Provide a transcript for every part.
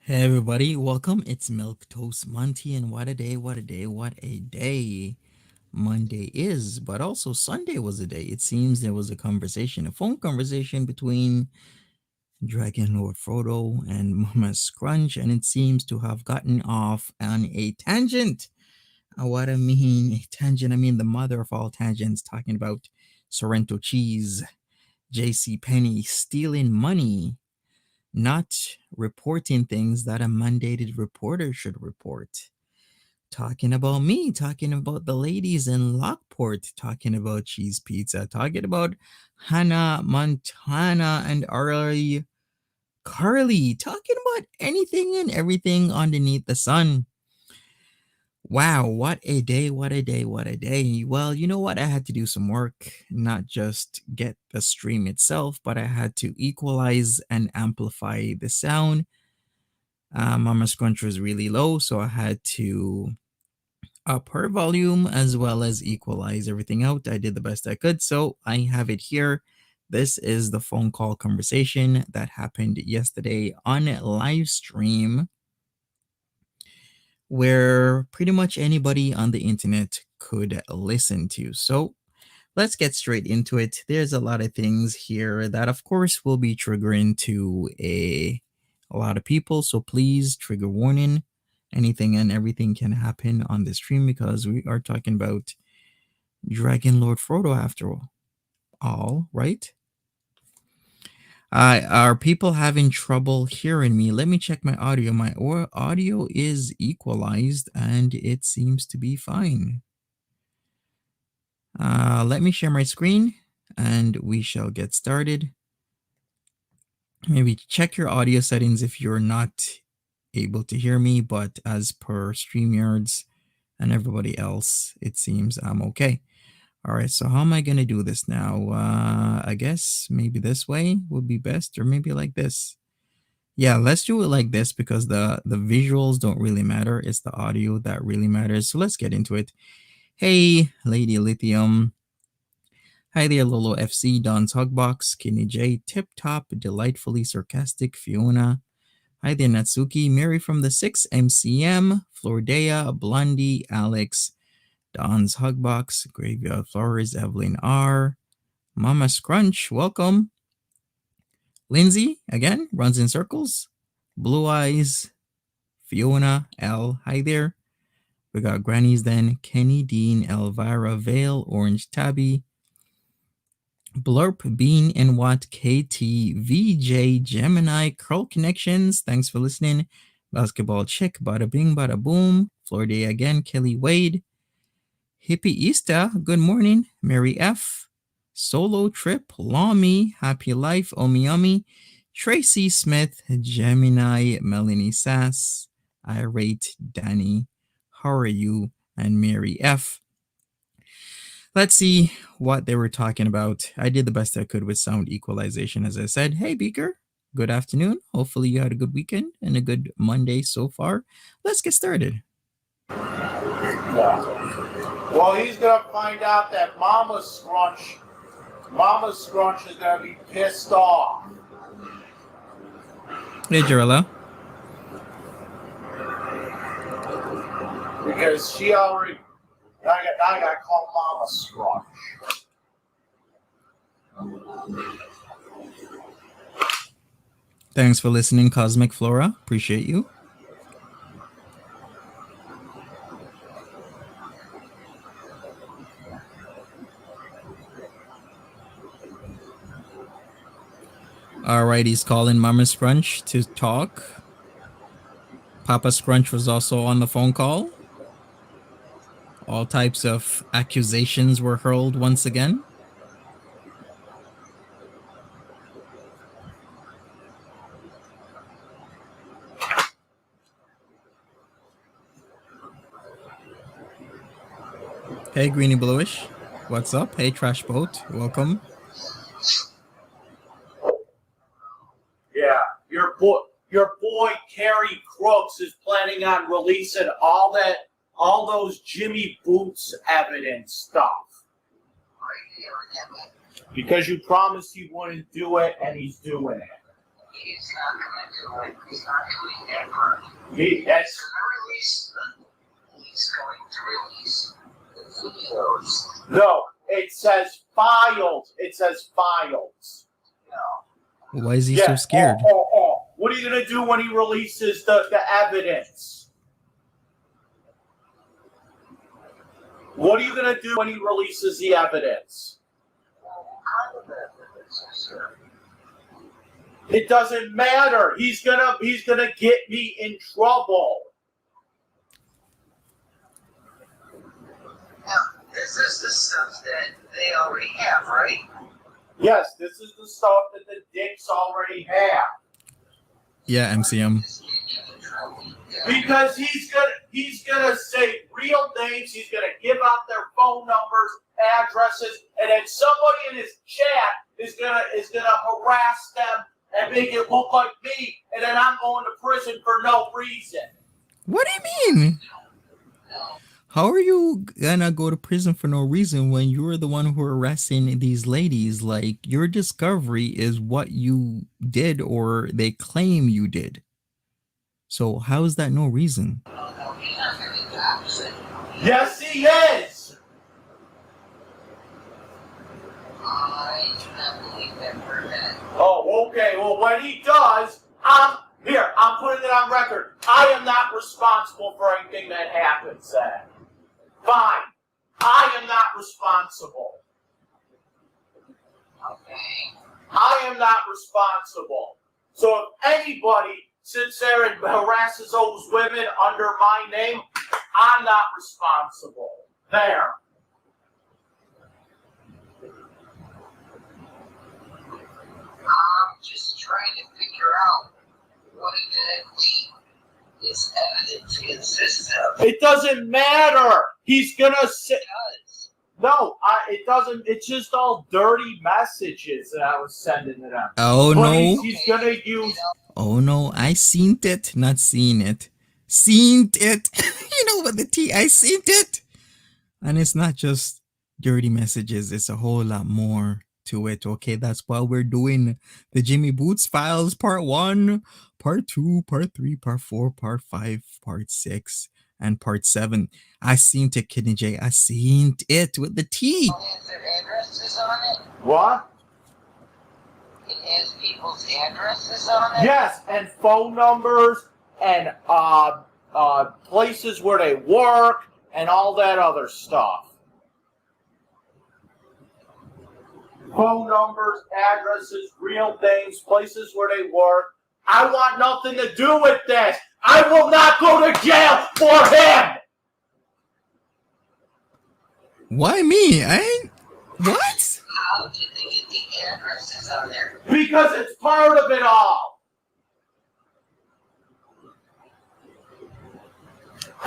Hey everybody, welcome. It's Milk Toast Monty, and what a day, what a day, what a day Monday is, but also Sunday was a day. It seems there was a phone conversation between Dragon Lord Frodo and Momma Scrunch, and it seems to have gotten off on a tangent. What I mean, a tangent, I mean the mother of all tangents, talking about Sorrento cheese, JC Penny stealing money, not reporting things that a mandated reporter should report. Talking about me, talking about the ladies in Lockport, talking about cheese pizza, talking about Hannah Montana and Arlie Carly, talking about anything and everything underneath the sun. Wow, what a day, what a day, what a day. Well, you know what? I had to do some work, not just get the stream itself, but I had to equalize and amplify the sound. Mama's Scrunch was really low, so I had to up her volume as well as equalize everything out. I did the best I could, so I have it here. This is the phone call conversation that happened yesterday on live stream, where pretty much anybody on the internet could listen to. So let's get straight into it. There's a lot of things here that, of course, will be triggering to a lot of people. So please, trigger warning. Anything and everything can happen on the stream because we are talking about Dragon Lord Frodo after all, right? Are people having trouble hearing me? Let me check my audio. My audio is equalized and it seems to be fine. Let me share my screen and we shall get started. Maybe check your audio settings if you're not able to hear me, but as per StreamYards and everybody else, it seems I'm okay. All right, so how am I going to do this now? I guess maybe this way would be best, or maybe like this. Yeah, let's do it like this because the visuals don't really matter. It's the audio that really matters. So let's get into it. Hey, Lady Lithium. Hi there, Lolo FC, Don's Hugbox, Kenny J, Tip Top, Delightfully Sarcastic, Fiona. Hi there, Natsuki, Mary from the 6 MCM, Flordea, Blondie, Alex, Don's Hugbox, Graveyard Flowers, Evelyn R, Mama Scrunch, welcome. Lindsay, again, runs in circles. Blue Eyes, Fiona, L, hi there. We got Granny's then, Kenny, Dean, Elvira, Vale, Orange Tabby, Blurp, Bean, and Watt, KT, VJ, Gemini, Curl Connections, thanks for listening. Basketball Chick, Bada Bing, Bada Boom, Florida again, Kelly Wade, Hippie Easter, good morning, Mary F, Solo Trip, Lami, Happy Life, Omiyami, Tracy Smith, Gemini, Melanie Sass, Irate, Danny, how are you, and Mary F. Let's see what they were talking about. I did the best I could with sound equalization, as I said. Hey, Beaker, good afternoon. Hopefully you had a good weekend and a good Monday so far. Let's get started. Well, he's going to find out that Mama Scrunch is going to be pissed off. Hey, Jarella. Because she already... I got to call Mama Scrunch. Thanks for listening, Cosmic Flora. Appreciate you. Alright, he's calling Mama Scrunch to talk. Papa Scrunch was also on the phone call. All types of accusations were hurled once again. Hey, Greeny Bluish. What's up? Hey, Trash Boat. Welcome. Yeah, your boy Kerry Crooks is planning on releasing all those Jimmy Boots evidence stuff. Because you promised he wouldn't do it, and he's doing it. He's not going to do it. He's not doing that part. He's going to release the videos. No, it says files. It says files. No. Why is he so scared? What are you going to do when he releases the evidence? What are you going to do when he releases the evidence? What kind of evidence is there? It doesn't matter. He's gonna get me in trouble. Now, this is the stuff that they already have, right? Yes, this is the stuff that the dicks already have. Yeah, MCM. Because he's gonna say real names. He's gonna give out their phone numbers, addresses, and then somebody in his chat is gonna harass them and make it look like me, and then I'm going to prison for no reason. What do you mean? How are you gonna go to prison for no reason when you're the one who are arresting these ladies? Like, your discovery is what you did or they claim you did. So how is that no reason? Yes, he is. I do not believe that for a minute. Oh, okay. Well, when he does, I'm putting it on record. I am not responsible for anything that happens then. Fine. I am not responsible. Okay. I am not responsible. So if anybody sits there and harasses those women under my name, I'm not responsible. There. I'm just trying to It's evidence consistent. It doesn't matter. He's gonna say. It does. No, it doesn't. It's just all dirty messages that I was sending to them. Oh But no. he's gonna use. Oh no, I seen it, not seen it. Seen it. You know what the T, I seen it. And it's not just dirty messages, it's a whole lot more to it. Okay, that's why we're doing the Jimmy Boots Files Part 1, Part 2, Part 3, Part 4, Part 5, Part 6, and Part 7. I seen it, Kidney J. I seen it with the T. It has their addresses on it. What? It has people's addresses on it. Yes, and phone numbers and places where they work and all that other stuff. Phone numbers, addresses, real names, places where they work. I want nothing to do with this. I will not go to jail for him. Why me? I ain't. What? How did they get the addresses on there? Because it's part of it all.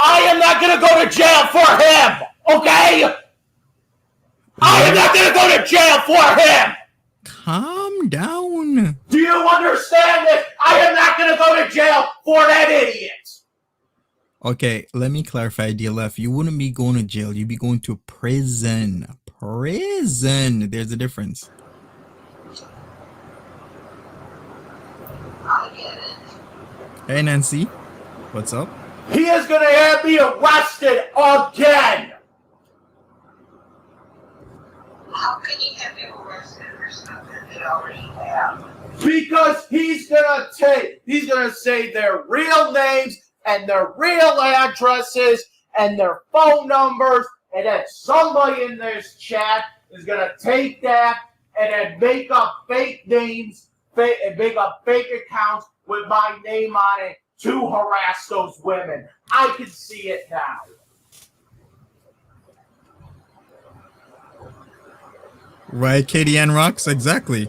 I am not going to go to jail for him, okay? I am not going to go to jail for him. Calm down. Do you understand this? I am not going to go to jail for that idiot. Okay, let me clarify, DLF. You wouldn't be going to jail. You'd be going to prison. Prison. There's a difference. I get it. Hey, Nancy. What's up? He is going to have me arrested again. How can he have you arrested for something they already have? Because he's going to say their real names and their real addresses and their phone numbers, and then somebody in this chat is going to take that and then make up fake names and make up fake accounts with my name on it to harass those women. I can see it now. Right, Katie Ann Rocks? Exactly.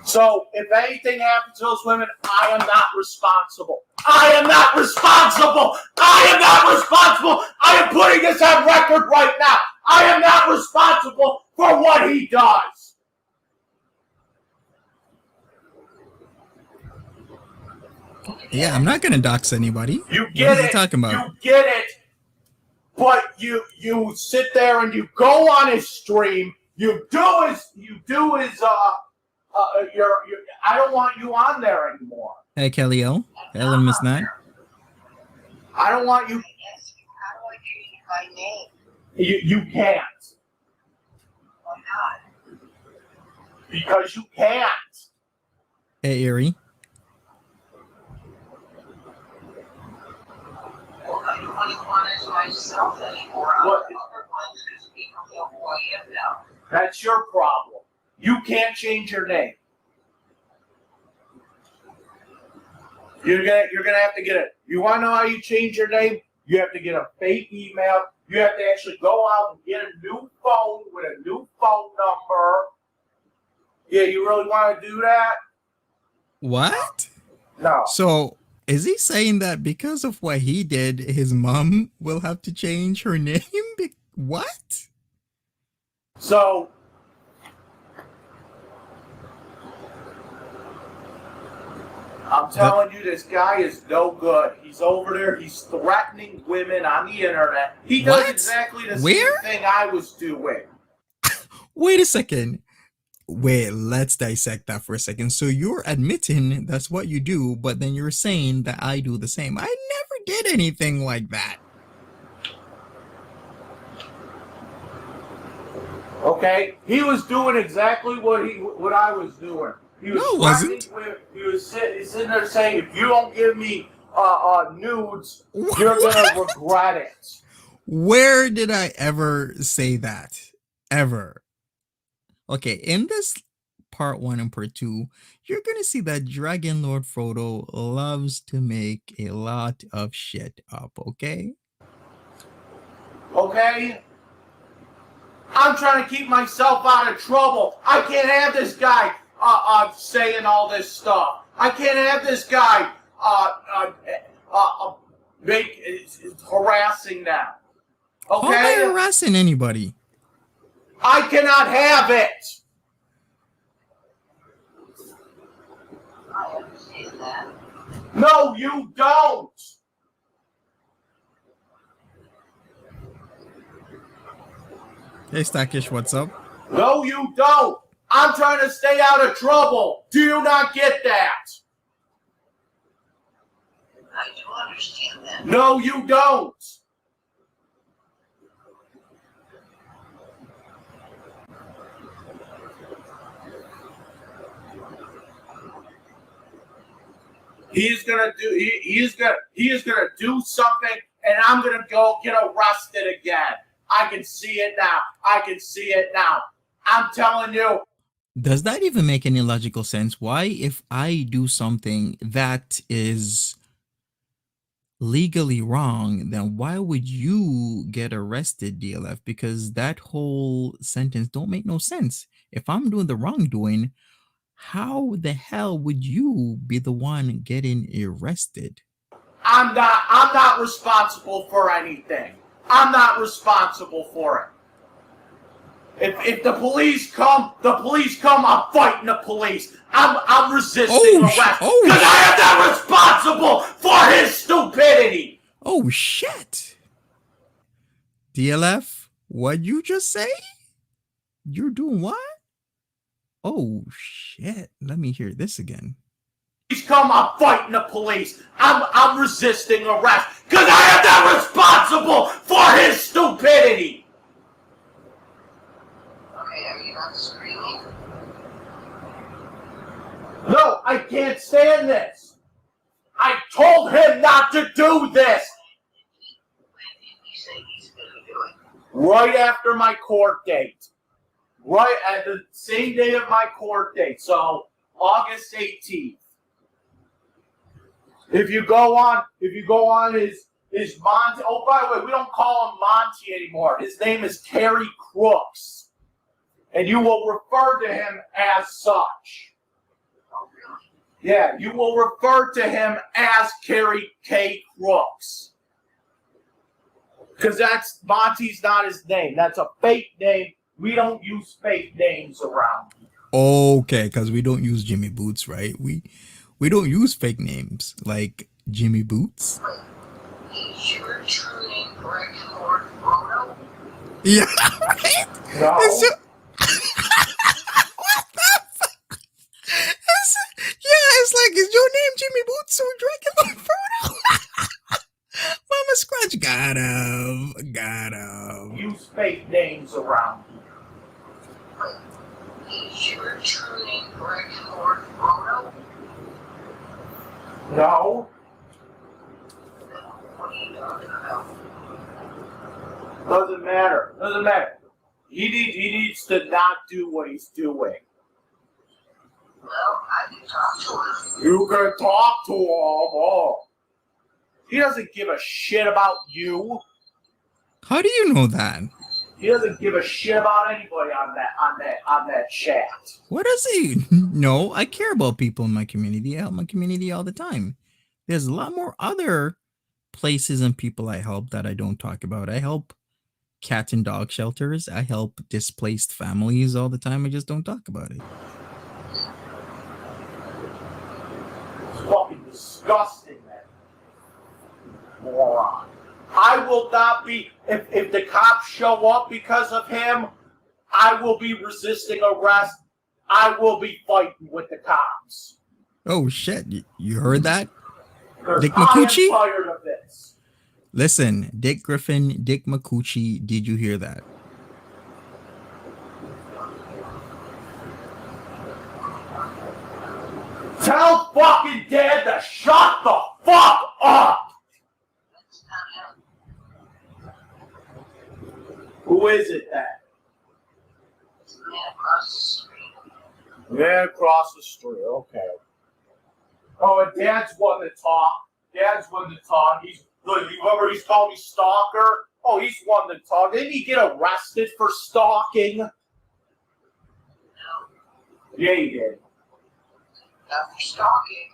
So if anything happens to those women, I am not responsible. I am not responsible. I am not responsible. I am putting this on record right now. I am not responsible for what he does. Yeah, I'm not gonna dox anybody. You What get is he it. talking about? You get it. But you sit there and you go on his stream. You do his I don't want you on there anymore. Hey, Kelly L. Ellen Miss Nat. I don't want you. Yes, how do I change my name? You can't. Why not? Because you can't. Hey, Erie. Well, I don't want to punish myself anymore. What? Other ones because people know who I am now. That's your problem. You can't change your name. You're gonna have to get it. You want to know how you change your name? You have to get a fake email. You have to actually go out and get a new phone with a new phone number. Yeah, you really want to do that? What? No. So, is he saying that because of what he did, his mom will have to change her name? What? So, I'm telling you, this guy is no good. He's over there. He's threatening women on the internet. He does What? exactly the Where? same thing I was doing. Wait a second. Wait, let's dissect that for a second. So you're admitting that's what you do, but then you're saying that I do the same. I never did anything like that. Okay, he was doing exactly what I was doing. He was No, wasn't. He was sitting there saying, "If you don't give me nudes, What? you're gonna regret it." Where did I ever say that? Ever? Okay, in this part 1 and part 2, you're gonna see that Dragon Lord Frodo loves to make a lot of shit up, okay? Okay. I'm trying to keep myself out of trouble. I can't have this guy saying all this stuff. I can't have this guy harassing them. Okay? How am I harassing anybody? I cannot have it. I understand that. No, you don't. Hey, Stackish, what's up? No, you don't. I'm trying to stay out of trouble. Do you not get that? I do understand that. No, you don't. He is gonna do something, and I'm gonna go get arrested again. I can see it now. I'm telling you. Does that even make any logical sense? Why, if I do something that is legally wrong, then why would you get arrested, DLF? Because that whole sentence don't make no sense. If I'm doing the wrongdoing, how the hell would you be the one getting arrested? I'm not responsible for anything. I'm not responsible for it. If the police come, I'm fighting the police. I'm resisting arrest because I am not responsible for his stupidity. Oh shit. DLF, what you just say? You're doing what? Oh shit. Let me hear this again. I'm fighting the police. I'm resisting arrest because I am not responsible for his stupidity. Okay, are you not screaming? No, I can't stand this. I told him not to do this. When did you say he's gonna do it? Right after my court date. Right at the same day of my court date. So August 18th. If you go on his Monty. Oh, by the way, we don't call him Monty anymore. His name is Terry Crooks, and you will refer to him as such. Oh, really? Yeah, you will refer to him as Terry K. Crooks, because Monty's not his name. That's a fake name. We don't use fake names around here. Okay, because we don't use Jimmy Boots, right? We don't use fake names like Jimmy Boots. Wait, is your true name correct, Lord Frodo? Yeah, right? No. What the fuck? It's like, is your name Jimmy Boots or Dragon Frodo? Mama Scrunch got him. Use fake names around here. Wait, is your true name correct, Lord Frodo? No. What are you talking about? Doesn't matter. He needs to not do what he's doing. Well, I can talk to him. You can talk to him. Oh. He doesn't give a shit about you. How do you know that? He doesn't give a shit about anybody on that chat. What does he? No, I care about people in my community. I help my community all the time. There's a lot more other places and people I help that I don't talk about. I help cat and dog shelters. I help displaced families all the time. I just don't talk about it. It's fucking disgusting, man. Moron. I will not be, if the cops show up because of him, I will be resisting arrest. I will be fighting with the cops. Oh shit, you heard that? Dick I McCoochie? am tired of this. Listen, Dick Griffin, Dick McCoochie, did you hear that? Tell fucking Dad to shut the fuck up! That's not him. Who is it then? It's the man across the street. Man across the street, okay. Oh, and Dad's one to talk. He's good. Remember he's called me stalker? Oh, he's one to talk. Didn't he get arrested for stalking? No, Yeah, he did. not for stalking.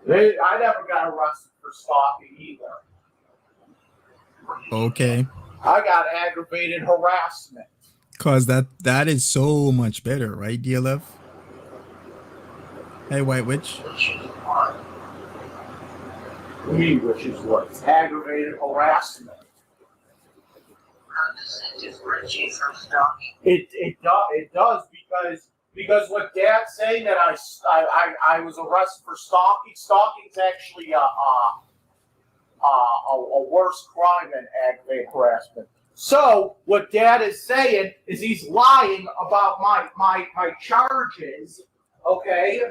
I never got arrested for stalking either. Okay. I got aggravated harassment. Cause that is so much better, right, DLF? Hey, White Witch. Which is what? Which is what? It's aggravated harassment. How does it differentiate from stalking? It does because what Dad's saying that I was arrested for stalking. Stalking's actually a worse crime than aggravated harassment. So what Dad is saying is he's lying about my charges. Okay,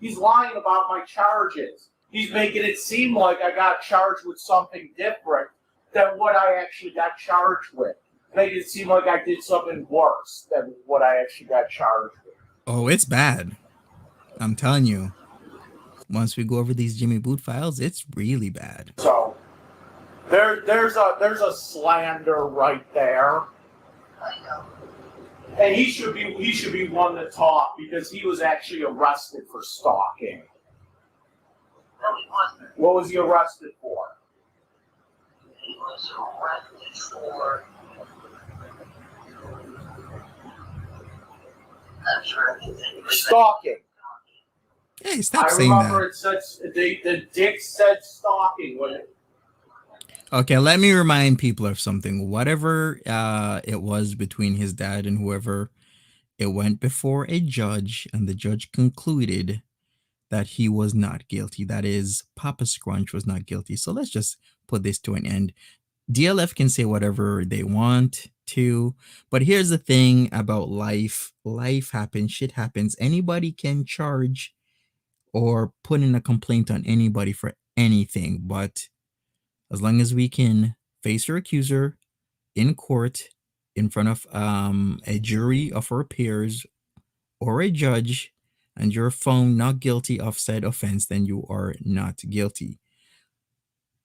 he's lying about my charges. He's making it seem like I got charged with something different than what I actually got charged with. Making it seem like I did something worse than what I actually got charged with. Oh, it's bad. I'm telling you. Once we go over these Jimmy Boot files, it's really bad. So there's a slander right there. I know. And he should be one to talk because he was actually arrested for stalking. No, he wasn't. What was he arrested for? He was arrested for. I'm trying to think. Stalking. Hey, stop I saying remember that. it said the dick said stalking when it. Okay, let me remind people of something. Whatever it was between his dad and whoever, it went before a judge, and the judge concluded that he was not guilty. That is, Papa Scrunch was not guilty. So let's just put this to an end. DLF can say whatever they want to, but here's the thing about life. Life happens, shit happens. Anybody can charge or put in a complaint on anybody for anything, but as long as we can face your accuser in court in front of a jury of our peers or a judge, and you're found not guilty of said offense, then you are not guilty.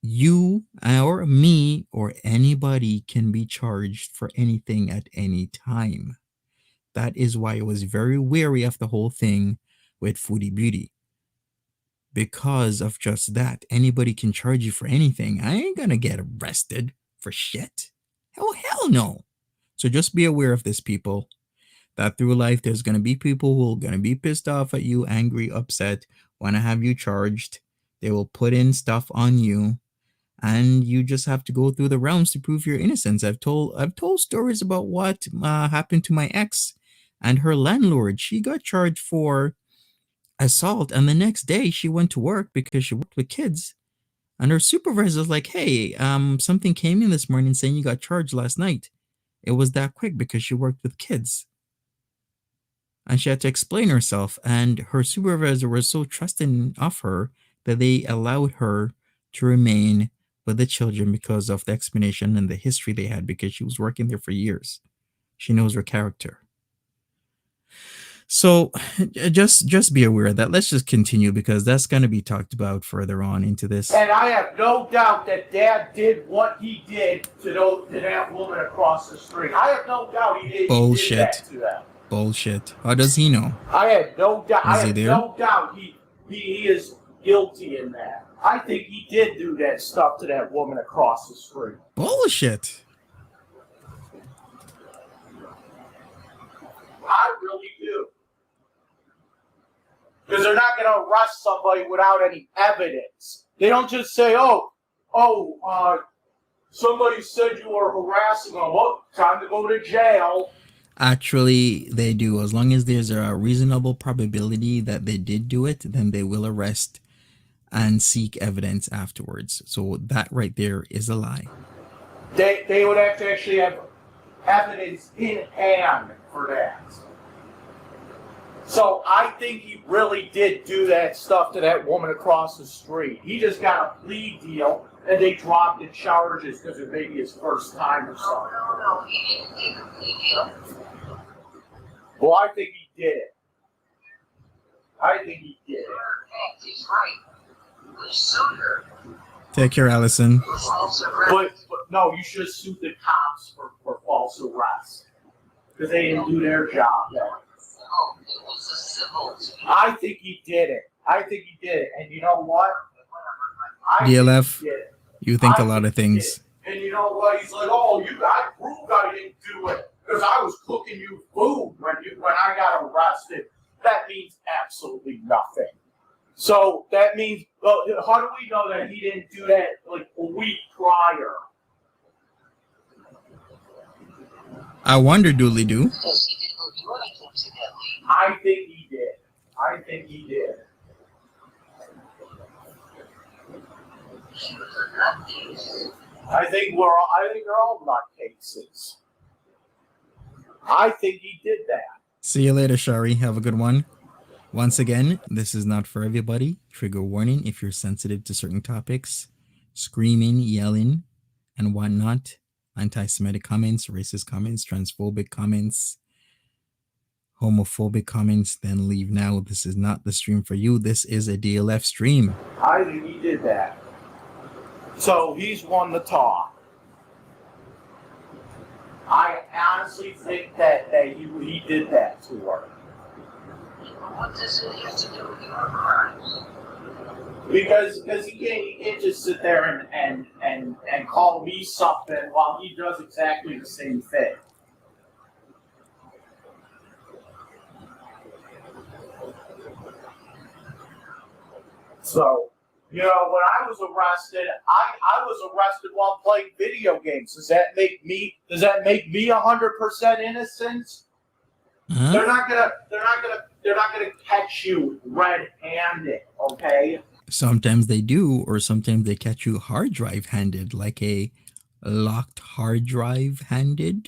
You or me or anybody can be charged for anything at any time. That is why I was very wary of the whole thing with Foodie Beauty. Because of just that, anybody can charge you for anything. I ain't gonna get arrested for shit. Hell no. So just be aware of this, people. That through life, there's gonna be people who are gonna be pissed off at you, angry, upset, want to have you charged. They will put in stuff on you, and you just have to go through the realms to prove your innocence. I've told stories about what happened to my ex and her landlord. She got charged for assault, and the next day she went to work because she worked with kids, and her supervisor was like, hey, something came in this morning saying you got charged last night. It was that quick because she worked with kids, and she had to explain herself, and her supervisor was so trusting of her that they allowed her to remain with the children because of the explanation and the history they had, because she was working there for years. She knows her character. So just be aware of that. Let's just continue because that's going to be talked about further on into this. And I have no doubt that Dad did what he did to that woman across the street. I have no doubt he did. Bullshit. He did that to them. Bullshit. How does he know? I have no doubt. Is he there? No doubt he is guilty in that. I think he did do that stuff to that woman across the street. Bullshit. I really do. Because they're not going to arrest somebody without any evidence. They don't just say, somebody said you were harassing them. Well, time to go to jail. Actually, they do. As long as there's a reasonable probability that they did do it, then they will arrest and seek evidence afterwards. So that right there is a lie. They would have to actually have evidence in hand for that. So I think he really did do that stuff to that woman across the street. He just got a plea deal, and they dropped the charges because it may be his first time or something. No, he didn't take a plea deal. Well, I think he did it. I think he did it. He's right. We sued her. Take care, Allison. For false arrest. But no, you should have sued the cops for false arrest. Because they didn't do their job there. No, it was a civil suit. I think he did it. And you know what? I DLF, think he did. you think a I lot think of he things. did. And you know what? He's like, oh, I proved I didn't do it because I was cooking you food when I got arrested. That means absolutely nothing. So that means, well, how do we know that he didn't do that like a week prior? I wonder, Dooley Doo. Because he didn't do anything to that lady. I think he did. I think he did. She was a nutcase. I think they're all nutcases. I think he did that. See you later, Shari. Have a good one. Once again, this is not for everybody. Trigger warning if you're sensitive to certain topics, screaming, yelling, and whatnot, anti-Semitic comments, racist comments, transphobic comments, homophobic comments, then leave now. This is not the stream for you. This is a DLF stream. I think he did that. So he's won the talk. I honestly think that he did that to her. What does it have to do with your crimes? Because he can't just sit there and call me something while he does exactly the same thing. So, you know, when I was arrested, I was arrested while playing video games. Does that make me 100% innocent? Huh? They're not gonna catch you red-handed, okay? Sometimes they do, or sometimes they catch you hard drive handed, like a locked hard drive handed.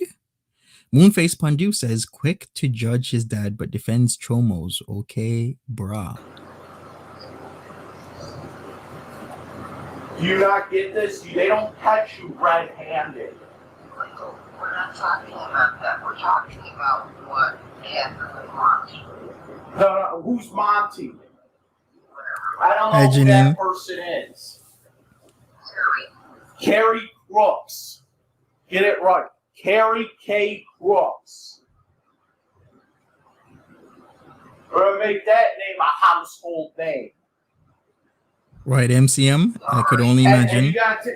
Moonface Pandu says, quick to judge his dad, but defends Chomos. Okay, brah. Do you not get this? They don't catch you red-handed. Michael, we're not talking about that. We're talking about what happened with Monty. No, who's Monty? I don't Hi, know who Janine. that person is. Terry. Carrie Crooks. Get it right. Carrie K. Crooks. We're going to make that name a household name. Right, MCM? I could only And imagine.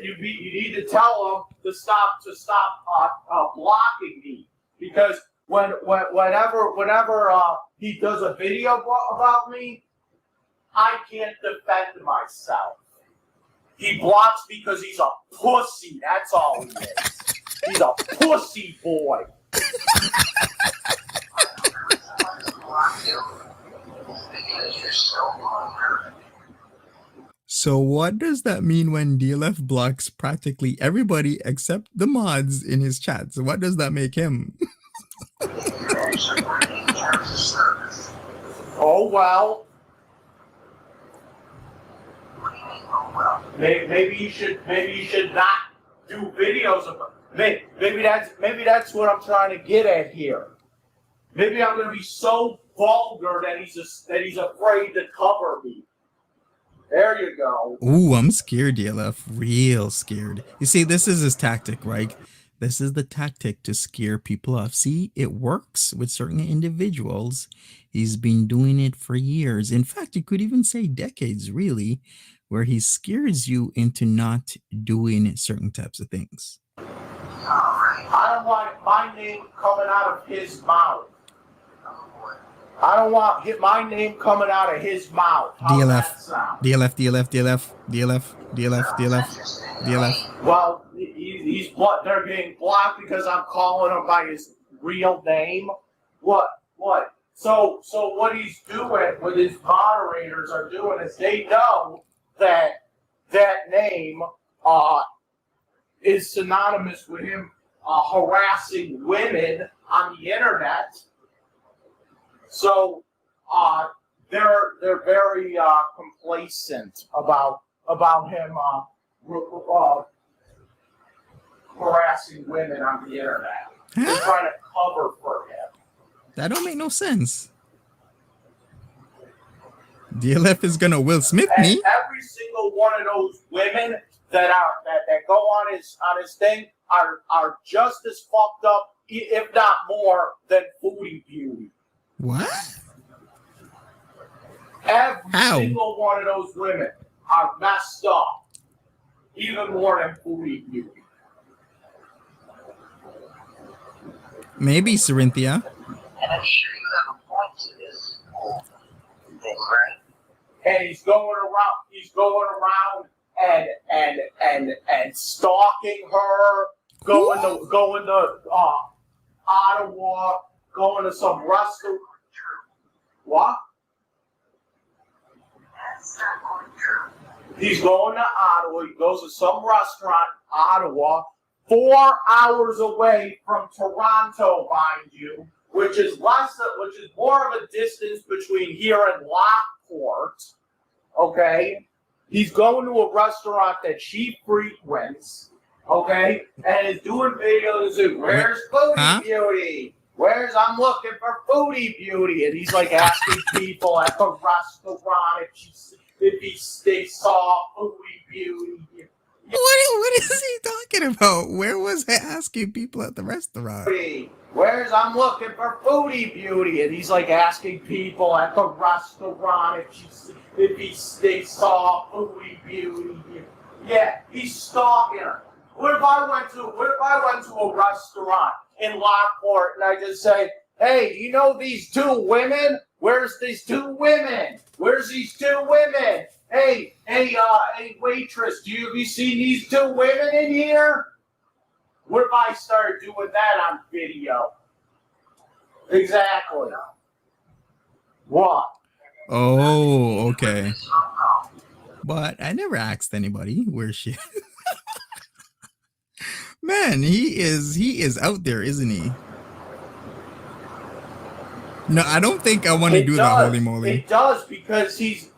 you need to tell them to stop blocking me, because whenever he does a video about me, I can't defend myself. He blocks because he's a pussy. That's all he is. He's a pussy boy. Because you're so hungry. So what does that mean when DLF blocks practically everybody except the mods in his chat? So what does that make him? You're actually working in terms of service. Oh well. What do you mean, oh well? Maybe you should not do videos of it. Maybe that's what I'm trying to get at here. Maybe I'm going to be so vulgar that he's afraid to cover me. There you go. Ooh, I'm scared, DLF. Real scared. You see, this is his tactic, right? This is the tactic to scare people off. See, it works with certain individuals. He's been doing it for years. In fact, you could even say decades, really, where he scares you into not doing certain types of things. All right. I don't want my name coming out of his mouth. Oh boy. I don't want my name coming out of his mouth. How's DLF. that sound? DLF. Well, they're getting blocked because I'm calling him by his real name. What? So what he's doing, what his moderators are doing, is they know that name is synonymous with him harassing women on the internet. So they're very complacent about him harassing women on the internet. They're trying to cover for him. That don't make no sense. DLF is gonna Will Smith And me. every single one of those women that go on his thing are just as fucked up, if not more, than Foodie Beauty. What? Every How? single one of those women are messed up. even more than Foodie Beauty. Maybe, Cerinthia. And I'm sure you have a point to this whole thing, right? And he's going around and stalking her, going to Ottawa, going to some restaurant. What? That's not going true. He's going to Ottawa. He goes to some restaurant, Ottawa, 4 hours away from Toronto, mind you, which is more of a distance between here and Lockport. Okay, he's going to a restaurant that she frequents. Okay, and is doing videos of where's Foodie Beauty? I'm looking for Foodie Beauty, and he's like asking people at the restaurant if they saw Foodie Beauty. What is he talking about? Where was I asking people at the restaurant? I'm looking for Foodie Beauty, and he's like asking people at the restaurant if they saw Foodie Beauty. Yeah, he's stalking her. What if I went to a restaurant in Lockport and I just say, hey, you know these two women? Where's these two women? Hey, waitress, have you seen these two women in here? What if I started doing that on video? Exactly. What? Oh, okay. But I never asked anybody where she. Man, he is out there, isn't he? No, I don't think I want to do that, holy moly. It does because he's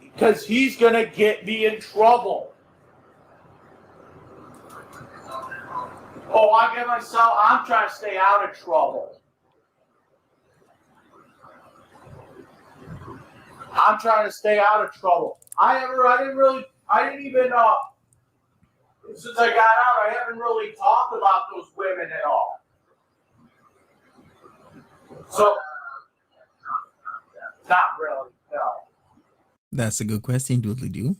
gonna get me in trouble. Oh, I'm trying to stay out of trouble. Since I got out, I haven't really talked about those women at all. So, not really, no. That's a good question, Doodly Doo.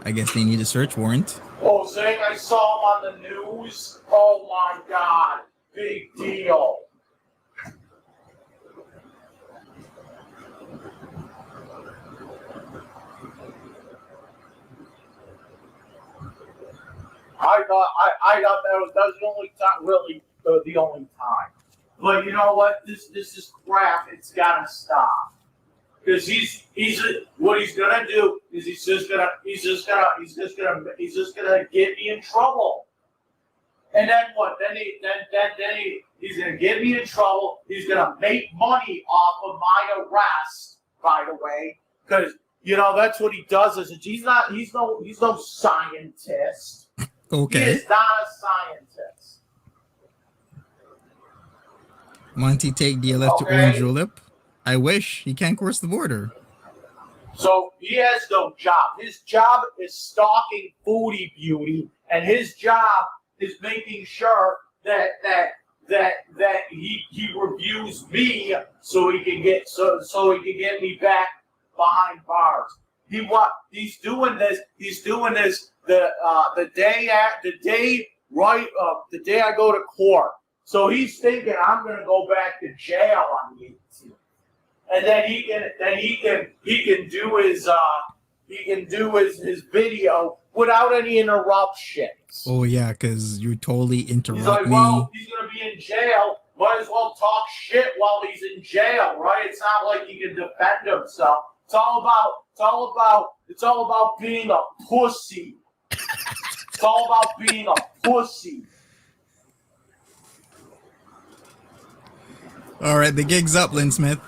I guess they need a search warrant. Oh, saying I saw him on the news? Oh my God, big deal. I thought that was the only time, really the only time. But you know what? This is crap. It's gotta stop. Because what he's gonna do is he's just gonna get me in trouble. And then what? Then he's gonna get me in trouble. He's gonna make money off of my arrest, by the way, because that's what he does. He's no scientist. Okay. He is not a scientist. Monty, take DLF to orange julep. I wish. He can't cross the border. So he has no job. His job is stalking Foodie Beauty, and his job is making sure that he reviews me so he can get me back behind bars. He's doing this the day I go to court. So he's thinking I'm gonna go back to jail on the 18th, and then he can do his video without any interruptions. Oh yeah, because you totally interrupt he's like, me. well, he's gonna be in jail. Might as well talk shit while he's in jail, right? It's not like he can defend himself. It's all about being a pussy. It's all about being a pussy. All right, the gig's up, Lynn Smith.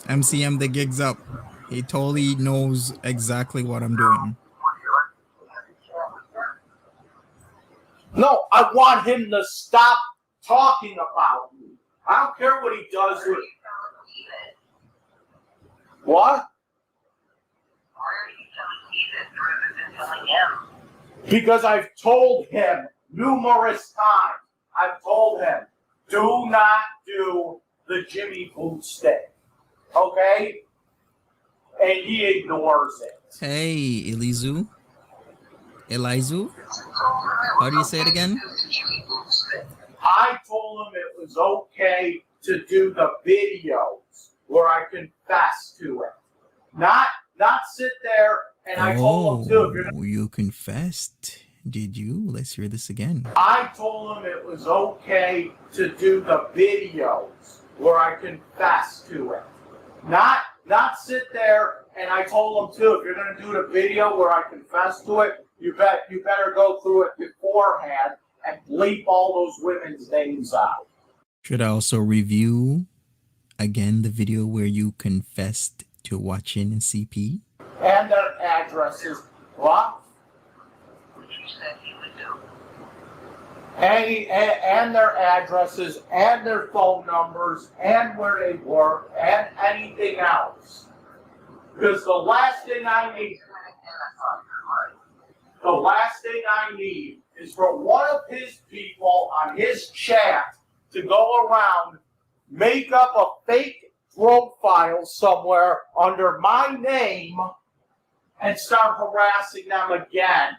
MCM, the gig's up. He totally knows exactly what I'm doing. No, I want him to stop talking about me. I don't care what he does with it. What? Why are you telling me this rather than telling him? Because I've told him numerous times. I've told him, do not do the Jimmy Boot stick. Okay? And he ignores it. Hey, Elizu. Elizu? How do you say it again? I told him it was okay to do the videos where I confess to it. Not sit there and I told him too. If you're Oh, you confessed. Did you? Let's hear this again. I told him it was okay to do the videos where I confess to it. Not sit there and I told him too, if you're gonna do the video where I confess to it, you better go through it beforehand and bleep all those women's names out. Should I also review again the video where you confessed to watching CP? And their addresses. What? Which you said you would do. And their addresses and their phone numbers and where they work and anything else. Because the last thing I need is for one of his people on his chat to go around, make up a fake profile somewhere under my name and start harassing them again.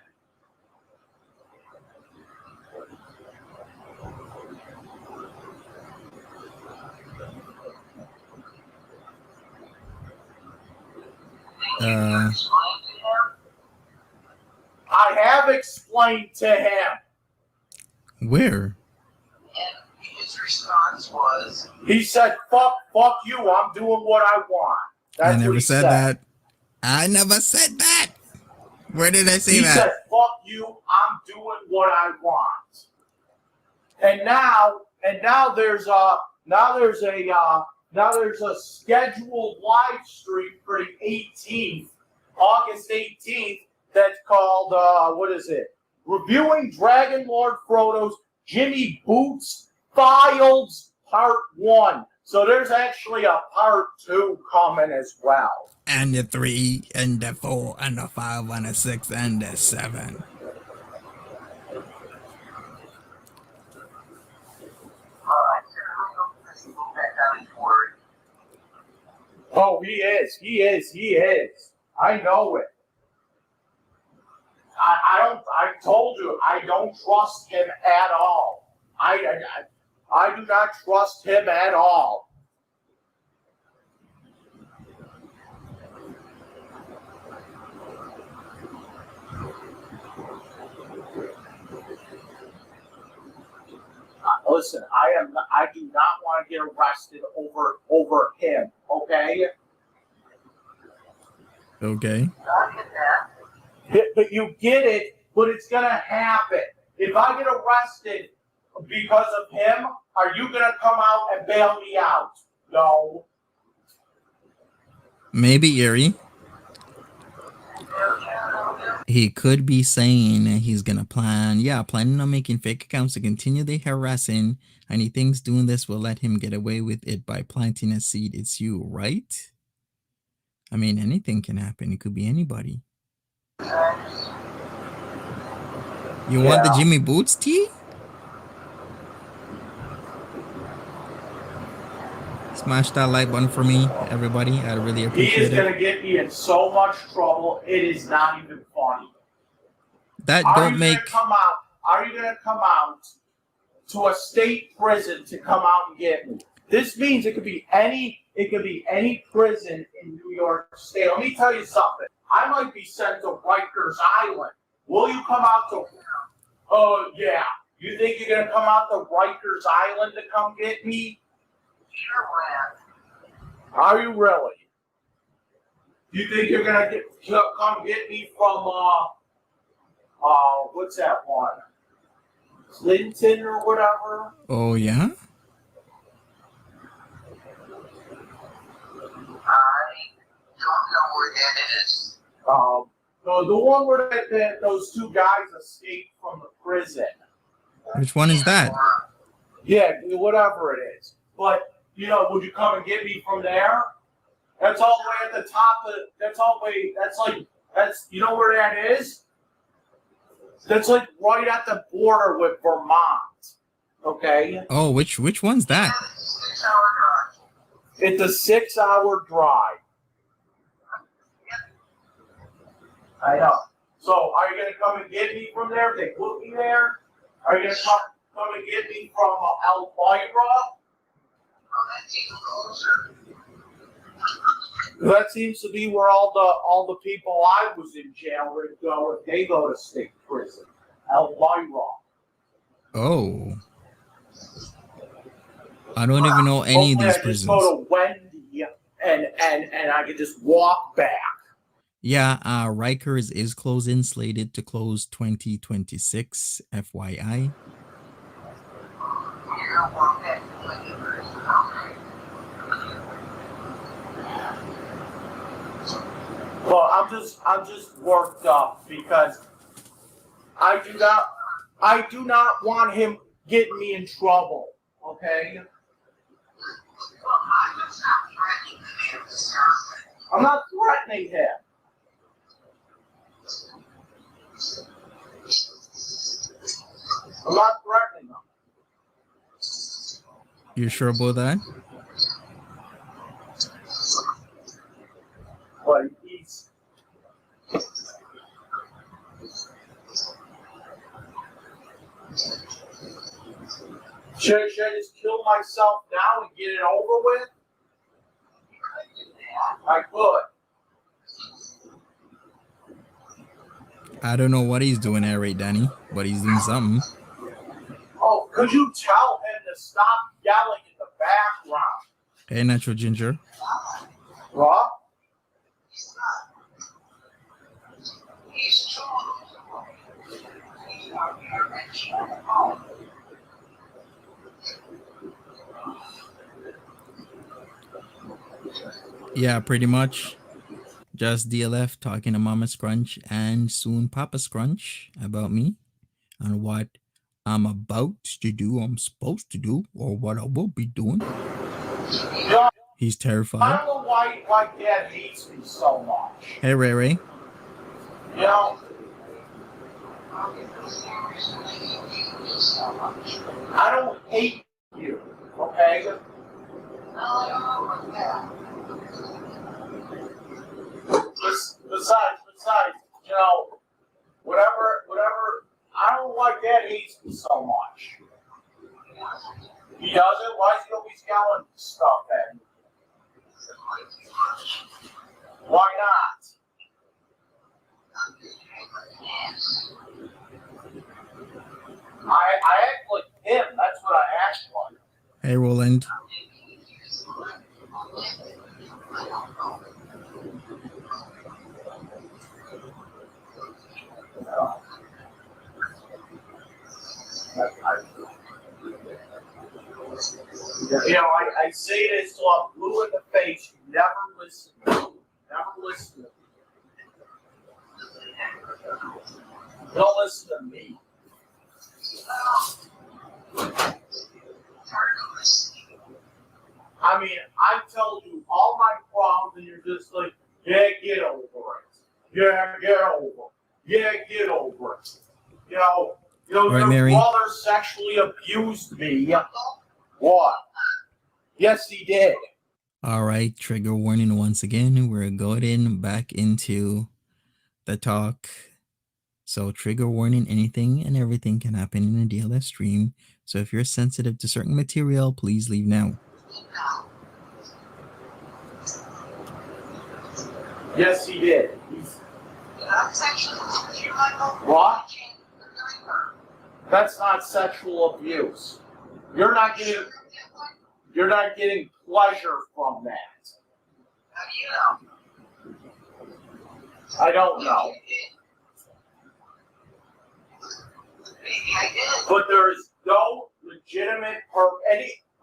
I have explained to him. Where? And his response was, He said, fuck you, I'm doing what I want. That's I never what he said that. I never said that. Where did I say He that? said, fuck you, I'm doing what I want. And now there's a scheduled live stream for the 18th, August 18th, that's called, what is it? Reviewing Dragon Lord Frodo's Jimmy Boots Files Part 1. So there's actually a Part 2 coming as well. And the 3, and the 4, and the 5, and the 6, and the 7. Oh, he is. I know it. I told you, I don't trust him at all. I do not trust him at all. Listen, I do not want to get arrested over him, okay? Okay. But you get it, but it's gonna happen. If I get arrested because of him, are you gonna come out and bail me out? No. Maybe Yuri. He could be saying he's gonna planning on making fake accounts to continue the harassing, and he thinks doing this will let him get away with it by planting a seed. It's you, right? I mean, anything can happen. It could be anybody. You want the Jimmy Boots tea? Smash that like button for me, everybody. I'd really He appreciate is it. gonna get me in so much trouble. It is not even funny. That Are don't you make. gonna come out? Are you gonna come out to a state prison to come out and get me? This means it could be any prison in New York State. Let me tell you something. I might be sent to Rikers Island. Will you come out to? Oh yeah. You think you're gonna come out to Rikers Island to come get me? sure, man. Are you really? You think you're gonna come get me from what's that one? Clinton or whatever? Oh yeah. I don't know where that is. The one where those two guys escaped from the prison. Which one is that? Yeah, whatever it is. But would you come and get me from there? That's all the way at the top of. That's you know where that is? That's like right at the border with Vermont. Okay. Oh, which one's that? It's a 6-hour drive. I know. So are you gonna come and get me from there? If they put me there. Are you gonna come and get me from Elvira? Oh, that's even closer. That seems to be where all the people I was in jail would go if they go to state prison. Elvira. Oh. I don't even know any of Hopefully these I just prisons. go to Wendy and I can just walk back. Yeah, Rikers is closing, slated to close 2026, FYI. You're gonna walk back to Wendy first. Okay. Well, I'm just worked up because I do not want him getting me in trouble. Okay? Well, I'm just not threatening the man to stop it. I'm not threatening him. I'm not threatening him. You sure about that? But he's should I just kill myself now and get it over with? I could. I don't know what he's doing there, right, Danny, but he's doing something. Oh, could you tell him to stop yelling in the background? Hey, Natural Ginger. What? He's too. He's not here next on the phone. Yeah, pretty much. Just DLF talking to Mama Scrunch and soon Papa Scrunch about me and what I'm about to do, I'm supposed to do, or what I will be doing. You know, He's I terrified. don't know why Dad hates me so much. Hey, Ray Ray. You know, I don't hate you, okay? Besides, you know, whatever, I don't know why Dad hates me so much. He doesn't? Why is he always yelling stuff at me? Why not? I act like him, that's what I act like. Hey, Roland. You know, I say this till I'm blue in the face. You never listen to me. Never listen to me. You don't listen to me. I mean, I tell you all my problems, and you're just like, yeah, get over it. Yeah, get over it. Yeah, get over it. You know, Right, your Mary? brother sexually abused me. What? Yes, he did. All right, trigger warning once again. We're going back into the talk. So trigger warning, anything and everything can happen in a DLS stream. So if you're sensitive to certain material, please leave now. Yes, he did. What? That's not sexual abuse. You're not getting pleasure from that. How do you know? I don't know. Maybe I did. But there is no legitimate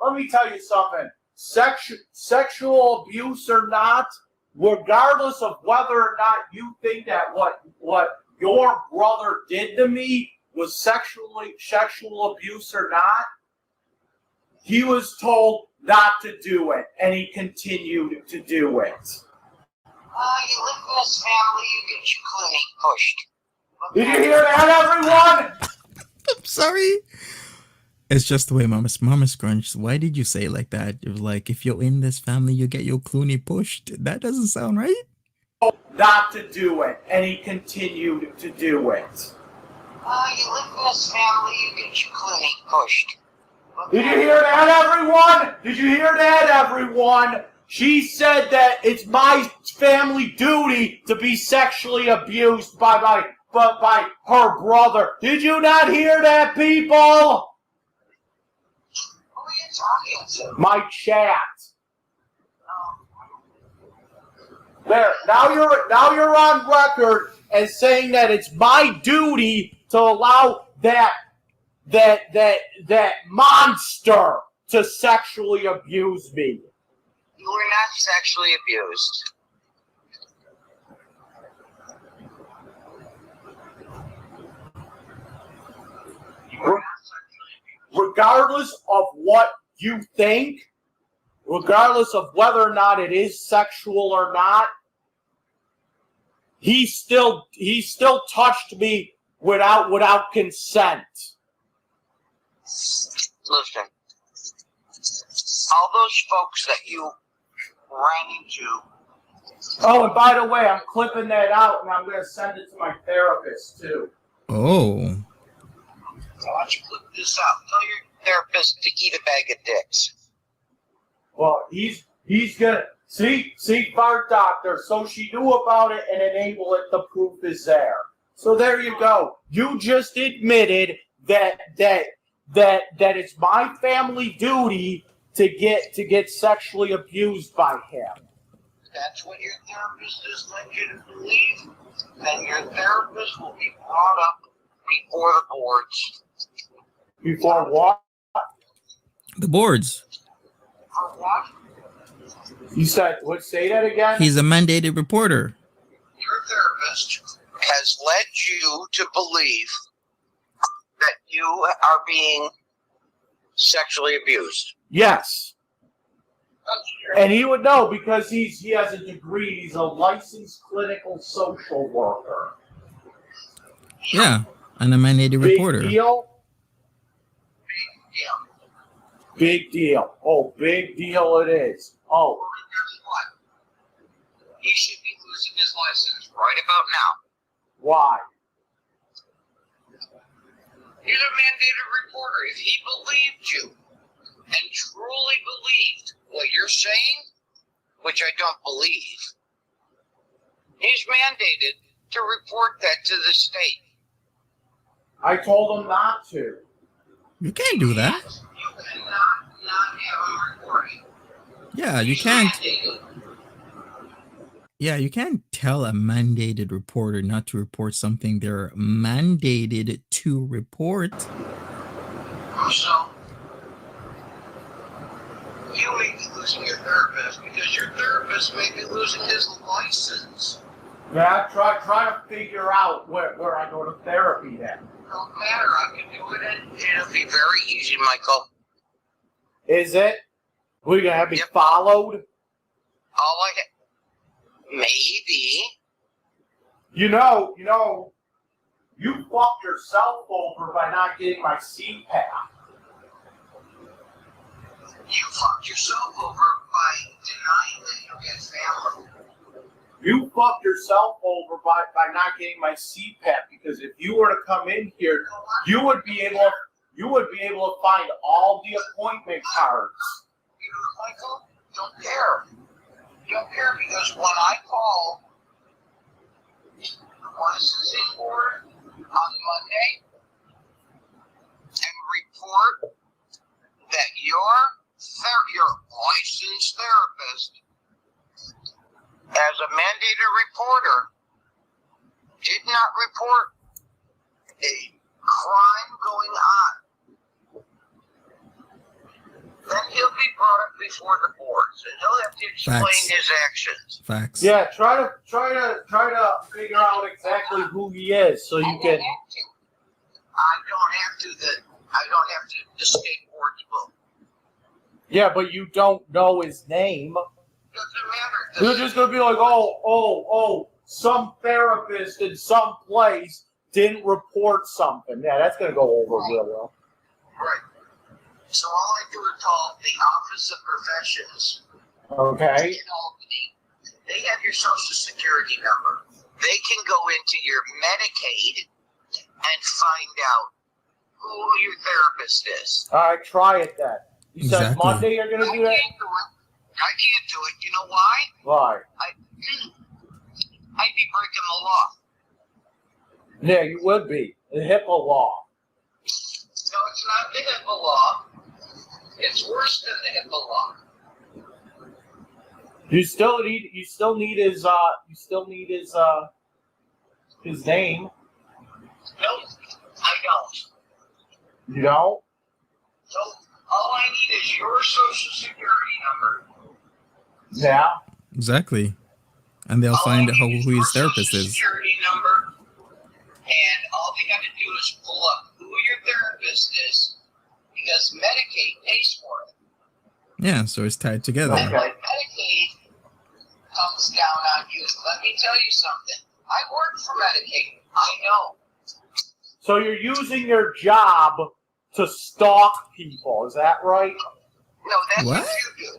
let me tell you something. Sexual abuse or not, regardless of whether or not you think that what your brother did to me was sexual abuse or not, he was told not to do it, and he continued to do it. You live in this family, you get your cleaning pushed. Did you hear that, everyone? I'm sorry. It's just the way Mama Scrunch. Why did you say it like that? It was like, if you're in this family, you get your Clooney pushed. That doesn't sound right. not to do it, and he continued to do it. You live in this family, you get your clinic pushed. Did you hear that, everyone? Did you hear that, everyone? She said that it's my family duty to be sexually abused by her brother. Did you not hear that, people? Who are you talking to? My chat. There. Now you're on record as saying that it's my duty to allow that monster to sexually abuse me. You were not sexually abused. Regardless of what you think, regardless of whether or not it is sexual or not, he still touched me without consent. Listen, all those folks that you ran into. Oh, and by the way, I'm clipping that out and I'm going to send it to my therapist too. Oh. Why don't you clip this out? Tell your therapist to eat a bag of dicks. Well, he's gonna see fart doctor. So she knew about it and enable it. The proof is there. So there you go. You just admitted that it's my family duty to get sexually abused by him. That's what your therapist is led you to believe. Then your therapist will be brought up before the boards. Before what? The boards. For what? You said what? Say that again. He's a mandated reporter. Your therapist has led you to believe that you are being sexually abused. Yes. And he would know because he has a degree. He's a licensed clinical social worker. Yeah, and a mandated Big reporter. deal. Yeah. Big deal. Oh, big deal it is. Oh. Well, guess what? He should be losing his license right about now. Why? He's a mandated reporter. If he believed you and truly believed what you're saying, which I don't believe, he's mandated to report that to the state. I told him not to. You can't do that. You cannot not have him reporting. Yeah, you can't. Yeah, you can't tell a mandated reporter not to report something they're mandated to report. So, you may be losing your therapist because your therapist may be losing his license. Yeah, try to figure out where I go to therapy then. Don't matter. I can do it, and it'll be very easy, Michael. Is it? We're gonna have me followed? Maybe. You know, you fucked yourself over by not getting my CPAP. You fucked yourself over by denying that you get family. You fucked yourself over by not getting my CPAP because if you were to come in here, you would be able to find all the appointment cards. You know, Michael, don't care. Don't care because when I call the licensing board on Monday and report that your licensed therapist as a mandated reporter did not report a crime going on, then he'll be brought up before the boards, and he'll have to explain Facts. his actions. Facts. Yeah, try to figure out exactly who he is so you can. I don't have to the state board's book. Yeah, but you don't know his name. Doesn't matter. You're just gonna be like, oh, some therapist in some place didn't report something. Yeah, that's gonna go over real well. Right. So all I do is call the Office of Professions Okay. in Albany, they have your social security number. They can go into your Medicaid and find out who your therapist is. All right, try it then. You said Exactly. Monday you're going to do that? I can't do it. You know why? Why? I'd be breaking the law. Yeah, you would be. The HIPAA law. No, it's not the HIPAA law. It's worse than the HIPAA law. You still need his name. No, I don't. You don't? So all I need is your social security number. Yeah. Exactly. And they'll All find I out need who your his therapist social is. security number, and all they got to do is pull up who your therapist is, because Medicaid pays for it. Yeah, so it's tied together. And when Medicaid comes down on you, let me tell you something. I work for Medicaid. I know. So you're using your job to stalk people, is that right? No, that's what What? you do.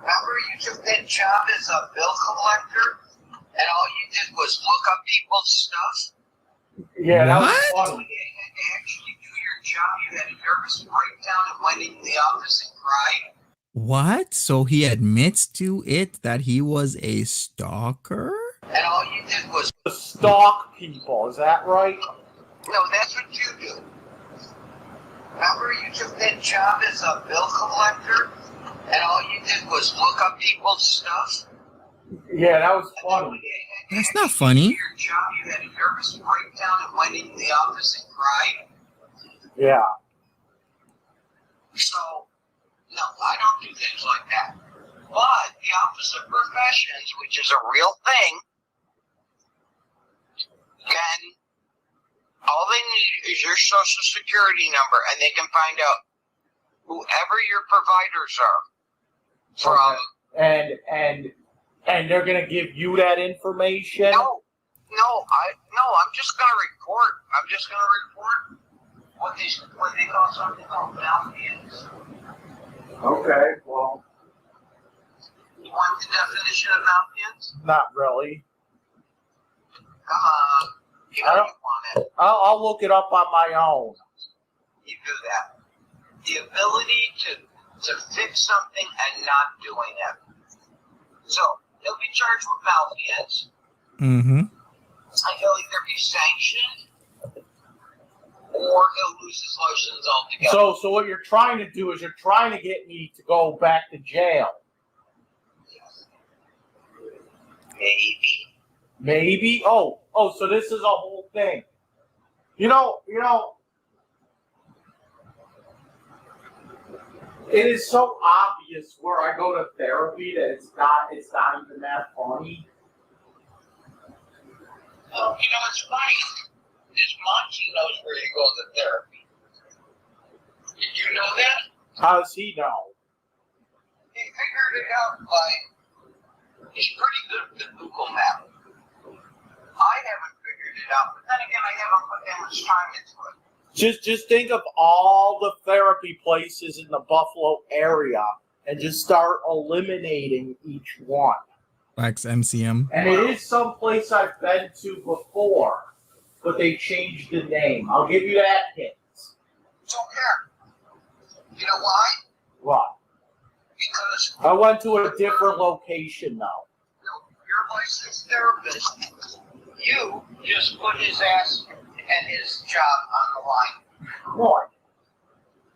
Remember, you took that job as a bill collector, and all you did was look up people's stuff? Yeah, that was What? So funny. you had to actually do your job. You had a nervous breakdown and went into the office and cried. What? So he admits to it that he was a stalker? And all you did was, To stalk people, is that right? no, that's what you do. Remember, you took that job as a bill collector, and all you did was look up people's stuff? Yeah, that was And then when funny. you had to That's not actually funny. do your job, you had a nervous breakdown and went into the office and cried. Yeah. So, no, I don't do things like that. But the Office of Professions, which is a real thing, can, all they need is your social security number, and they can find out whoever your providers are from. And they're gonna give you that information. I'm just gonna report. I'm just gonna report what they call something called malfeasance. Okay, well, You want the definition of malfeasance? not really. Come on, you know I don't- you want it. I'll look it up on my own. You do that. The ability to fix something and not doing it. So he'll be charged with malfeasance. Mm-hmm. And he'll either be sanctioned or he'll lose his license altogether. So what you're trying to do is you're trying to get me to go back to jail. Maybe. Maybe. Oh, so this is a whole thing. You know, it is so obvious where I go to therapy that it's not even that funny. Well, it's funny. Is Monty knows where you go to therapy. Did you know that? How does he know? He figured it out by, he's pretty good with the Google map. I haven't figured it out, but then again, I haven't put that much time into it. Just think of all the therapy places in the Buffalo area and just start eliminating each one. Wax MCM. And it is someplace I've been to before, but they changed the name. I'll give you that hint. Don't care. You know why? What? Because I went to a different location now. your licensed therapist, you just put his ass and his job on the line. Why?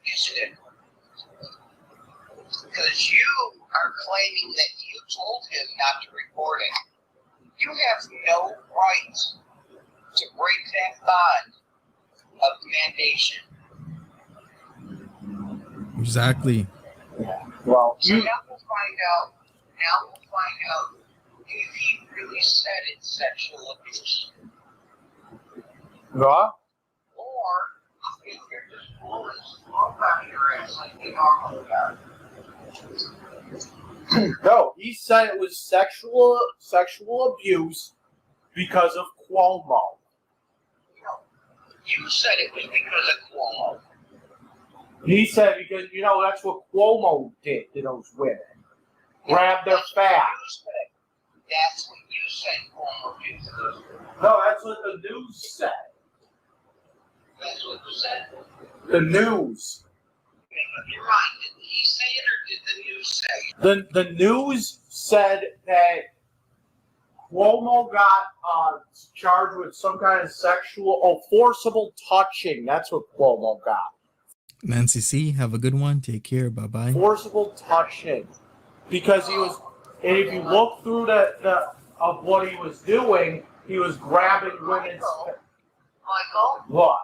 Yes, you did. Because you are claiming that you told him not to report it. You have no right to break that bond of mandation. Exactly. Well, So now we'll find out. If he really said it's sexual abuse, what? or if you're just pulling smoke out of your ass like you normally are. No, he said it was sexual abuse because of Cuomo. You said it was because of Cuomo. He said because that's what Cuomo did to those women. grab their fat. That's what you said, Cuomo did to those girls. No, that's what the news said. That's what you said. The news. You're right. Did he say it or did the news say it? The news said that Cuomo got charged with some kind of forcible touching. That's what Cuomo got. Nancy C, have a good one. Take care. Bye-bye. Forcible touching. Because he was, and if you look through the of what he was doing, he was grabbing women's. Michael? What?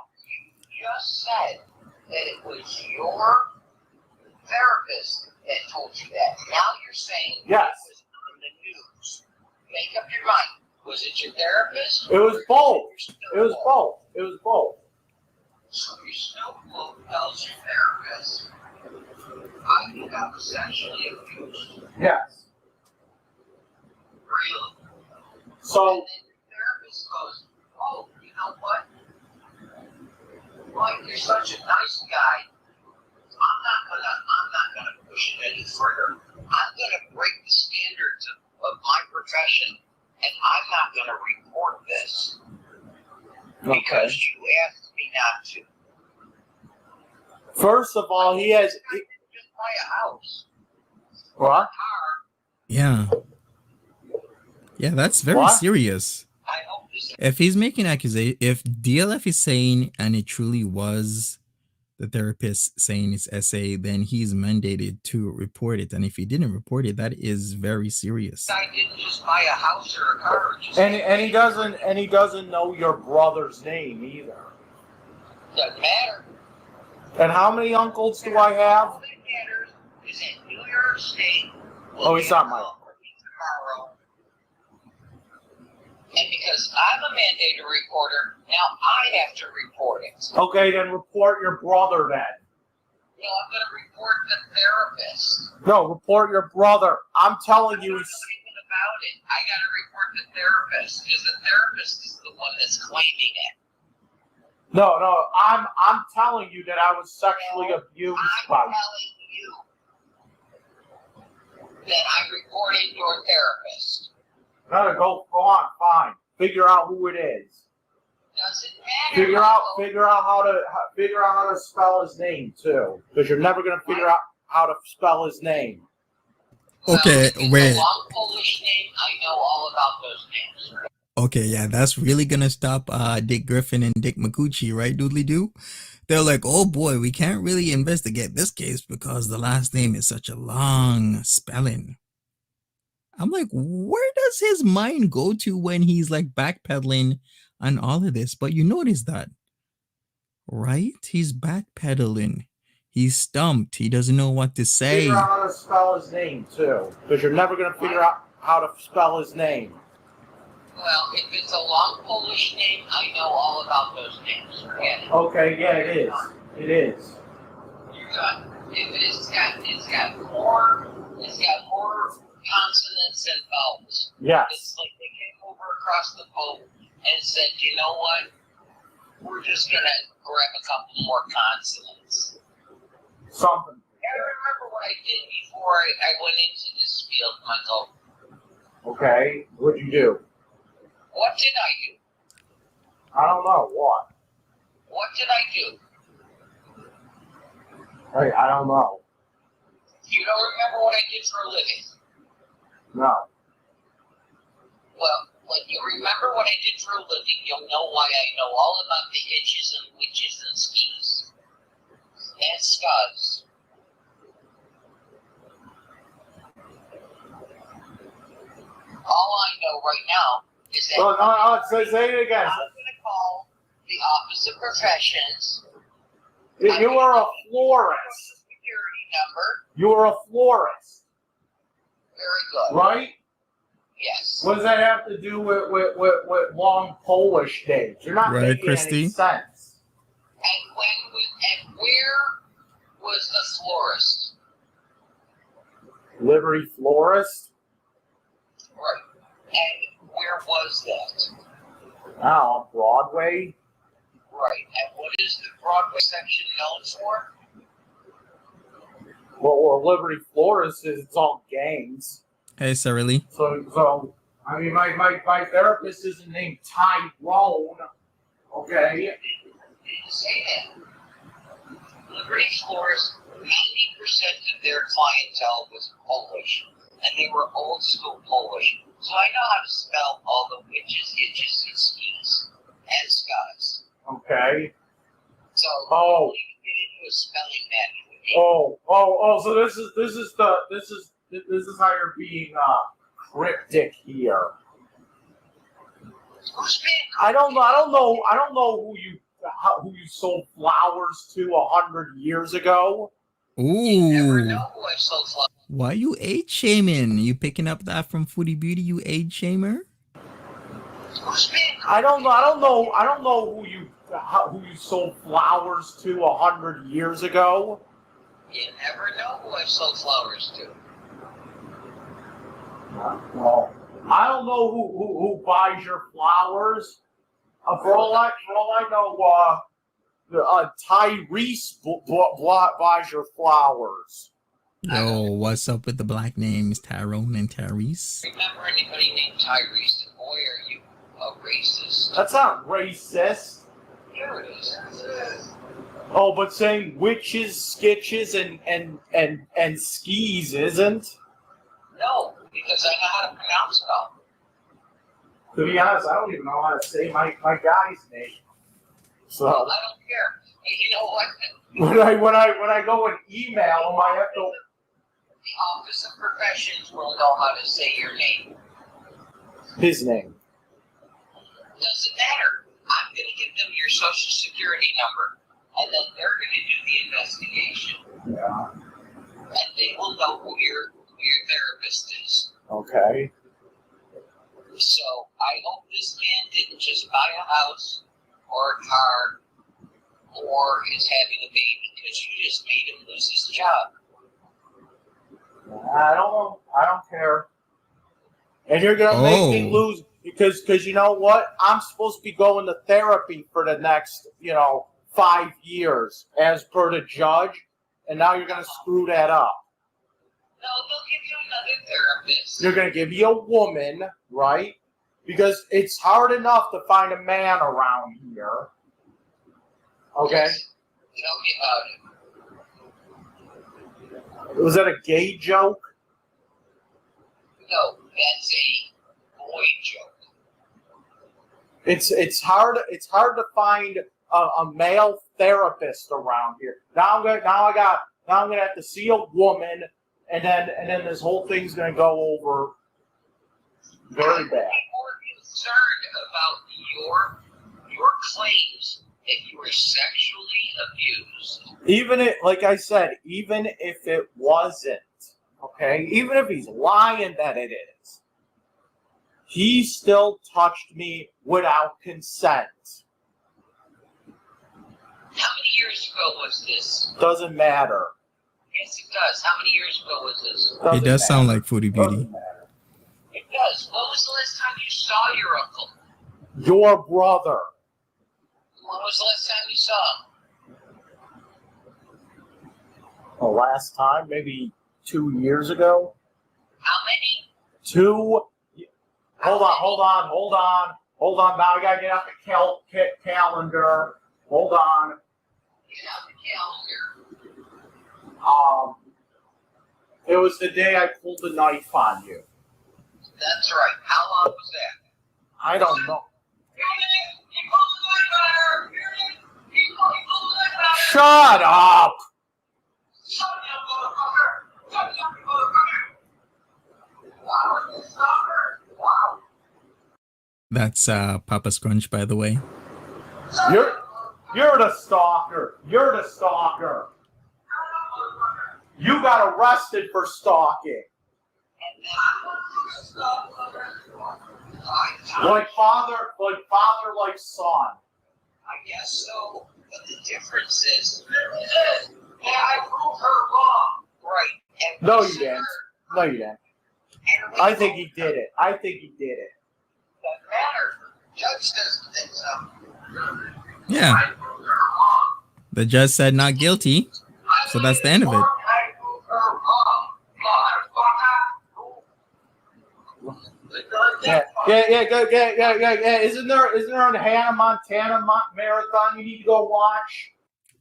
You just said that it was your therapist that told you that. Now you're saying Yes. it was on the news. Make up your mind. Was it your therapist? It was both. It was both. It was both. So your snowball tells your therapist, I think I was sexually abused. Yes. Really? So. And then your therapist goes, oh, you know what? Mike, you're such a nice guy. I'm not gonna push it any further. I'm gonna break the standards of my profession, and I'm not gonna report this because you asked me not to. First of all, he has. Just buy a house. What? Yeah. Yeah, that's very What? serious. I hope this. If he's making accusation, if DLF is saying, and it truly was the therapist saying it's SA, then he's mandated to report it. And if he didn't report it, that is very serious. I didn't just buy a house or a car. And he doesn't know your brother's name either. Doesn't matter. And how many uncles do I have? All that matters is that New York State. Oh, he's not my uncle. Tomorrow. And because I'm a mandated reporter, now I have to report it. Okay, then report your brother then. No, I'm going to report the therapist. No, report your brother. I'm telling you. I'm not even about it. I got to report the therapist because the therapist is the one that's claiming it. No, I'm telling you that I was sexually abused by I'm telling you that I reported your therapist. No, go on, fine. Figure out who it is. Doesn't matter. Figure out how to spell his name too, because you're never gonna figure out how to spell his name. Okay, well, wait. A long Polish name, I know all about those names. Okay, yeah, that's really gonna stop Dick Griffin and Dick McCucci, right, Doodly Doo? They're like, oh boy, we can't really investigate this case because the last name is such a long spelling. I'm like, where does his mind go to when he's like backpedaling on all of this? But you notice that, right? He's backpedaling. He's stumped. He doesn't know what to say. Figure out how to spell his name too, because you're never gonna figure out how to spell his name. Well, if it's a long Polish name, I know all about those names. Forget it. Okay, yeah, it is. It is. You're done. It's got more consonants and vowels. Yes. It's like they came over across the boat and said, you know what? We're just gonna grab a couple more consonants. Something. I remember what I did before I went into this field, Michael. Okay. What'd you do? What did I do? I don't know. What? What did I do? Hey, I don't know. You don't remember what I did for a living? No. Well, when you remember what I did for a living, you'll know why I know all about the hitches and witches and skis. And scuzz. All I know right now is that Say it again. I'm going to call the Office of Professions. You were a florist. Security number. You were a florist. Very good. Right? Yes. What does that have to do with long Polish names? You're not Right, making Christy? any sense. And where was the florist? Liberty Florist? Right. And where was that? Oh, Broadway? Right. And what is the Broadway section known for? or Liberty Flores is it's all gangs. Hey, Sarah Lee. So I mean, my therapist isn't named Tyrone. Okay. Say that. Liberty Flores, 90% of their clientele was Polish, and they were old school Polish. So I know how to spell all the witches, hitches, and skis and skies. Okay. So Oh. you get into a spelling match. So this is how you're being cryptic here. Who's been? I don't know who you sold flowers to 100 years ago. You never Ooh. know who I sold flowers. Why you age shaming? You picking up that from Foodie Beauty, you age shamer? Who's been? I don't know who you sold flowers to 100 years ago. You never know who I sold flowers to. Well, I don't know who buys your flowers. For all I know, Tyrese buys your flowers. Yo, what's up with the black names Tyrone and Tyrese? Remember anybody named Tyrese? And boy, are you a racist. That's not racist. Here it is. Oh, but saying witches, skitches, and skis isn't? No, because I know how to pronounce it all. To be honest, I don't even know how to say my guy's name. So Well, I don't care. And you know what? when I go and email him, I have to. The Office of Professions will know how to say your name. His name. Doesn't matter. I'm going to give them your social security number, and then they're going to do the investigation. Yeah. And they will know who your therapist is. Okay. So I hope this man didn't just buy a house or a car or is having a baby because you just made him lose his job. I don't care. And you're gonna make me lose because you know what? I'm supposed to be going to therapy for the next 5 years as per the judge, and now you're gonna screw that up. No, they'll give you another therapist. You're gonna give me a woman, right? Because it's hard enough to find a man around here. Okay. Tell me about it. Was that a gay joke? No, that's a boy joke. It's hard to find a male therapist around here. Now I'm gonna have to see a woman, and then this whole thing's gonna go over very bad. I'm more concerned about your claims that you were sexually abused. Like I said, even if it wasn't, okay, even if he's lying that it is, he still touched me without consent. How many years ago was this? Doesn't matter. Yes, it does. How many years ago was this? Doesn't It does sound matter. like Foodie Beauty. Doesn't matter. It does. What was the last time you saw your uncle? Your brother. When was the last time you saw him? The last time, maybe 2 years ago. How many? 2. Hold on. Now I gotta get out the calendar. Hold on. Get out the calendar. It was the day I pulled the knife on you. That's right. How long was that? I don't know. Shut up! That's Papa Scrunch, by the way. You're the stalker. You're the stalker. You got arrested for stalking. Like father, like son. I guess so. But the difference is, I proved her wrong. Right. And No, you didn't. No, you didn't. I think he did it. Doesn't matter. Judge doesn't think so. Yeah. I proved her wrong. The judge said not guilty, so that's the end of it. I proved her Yeah. Isn't there a Hannah Montana marathon you need to go watch?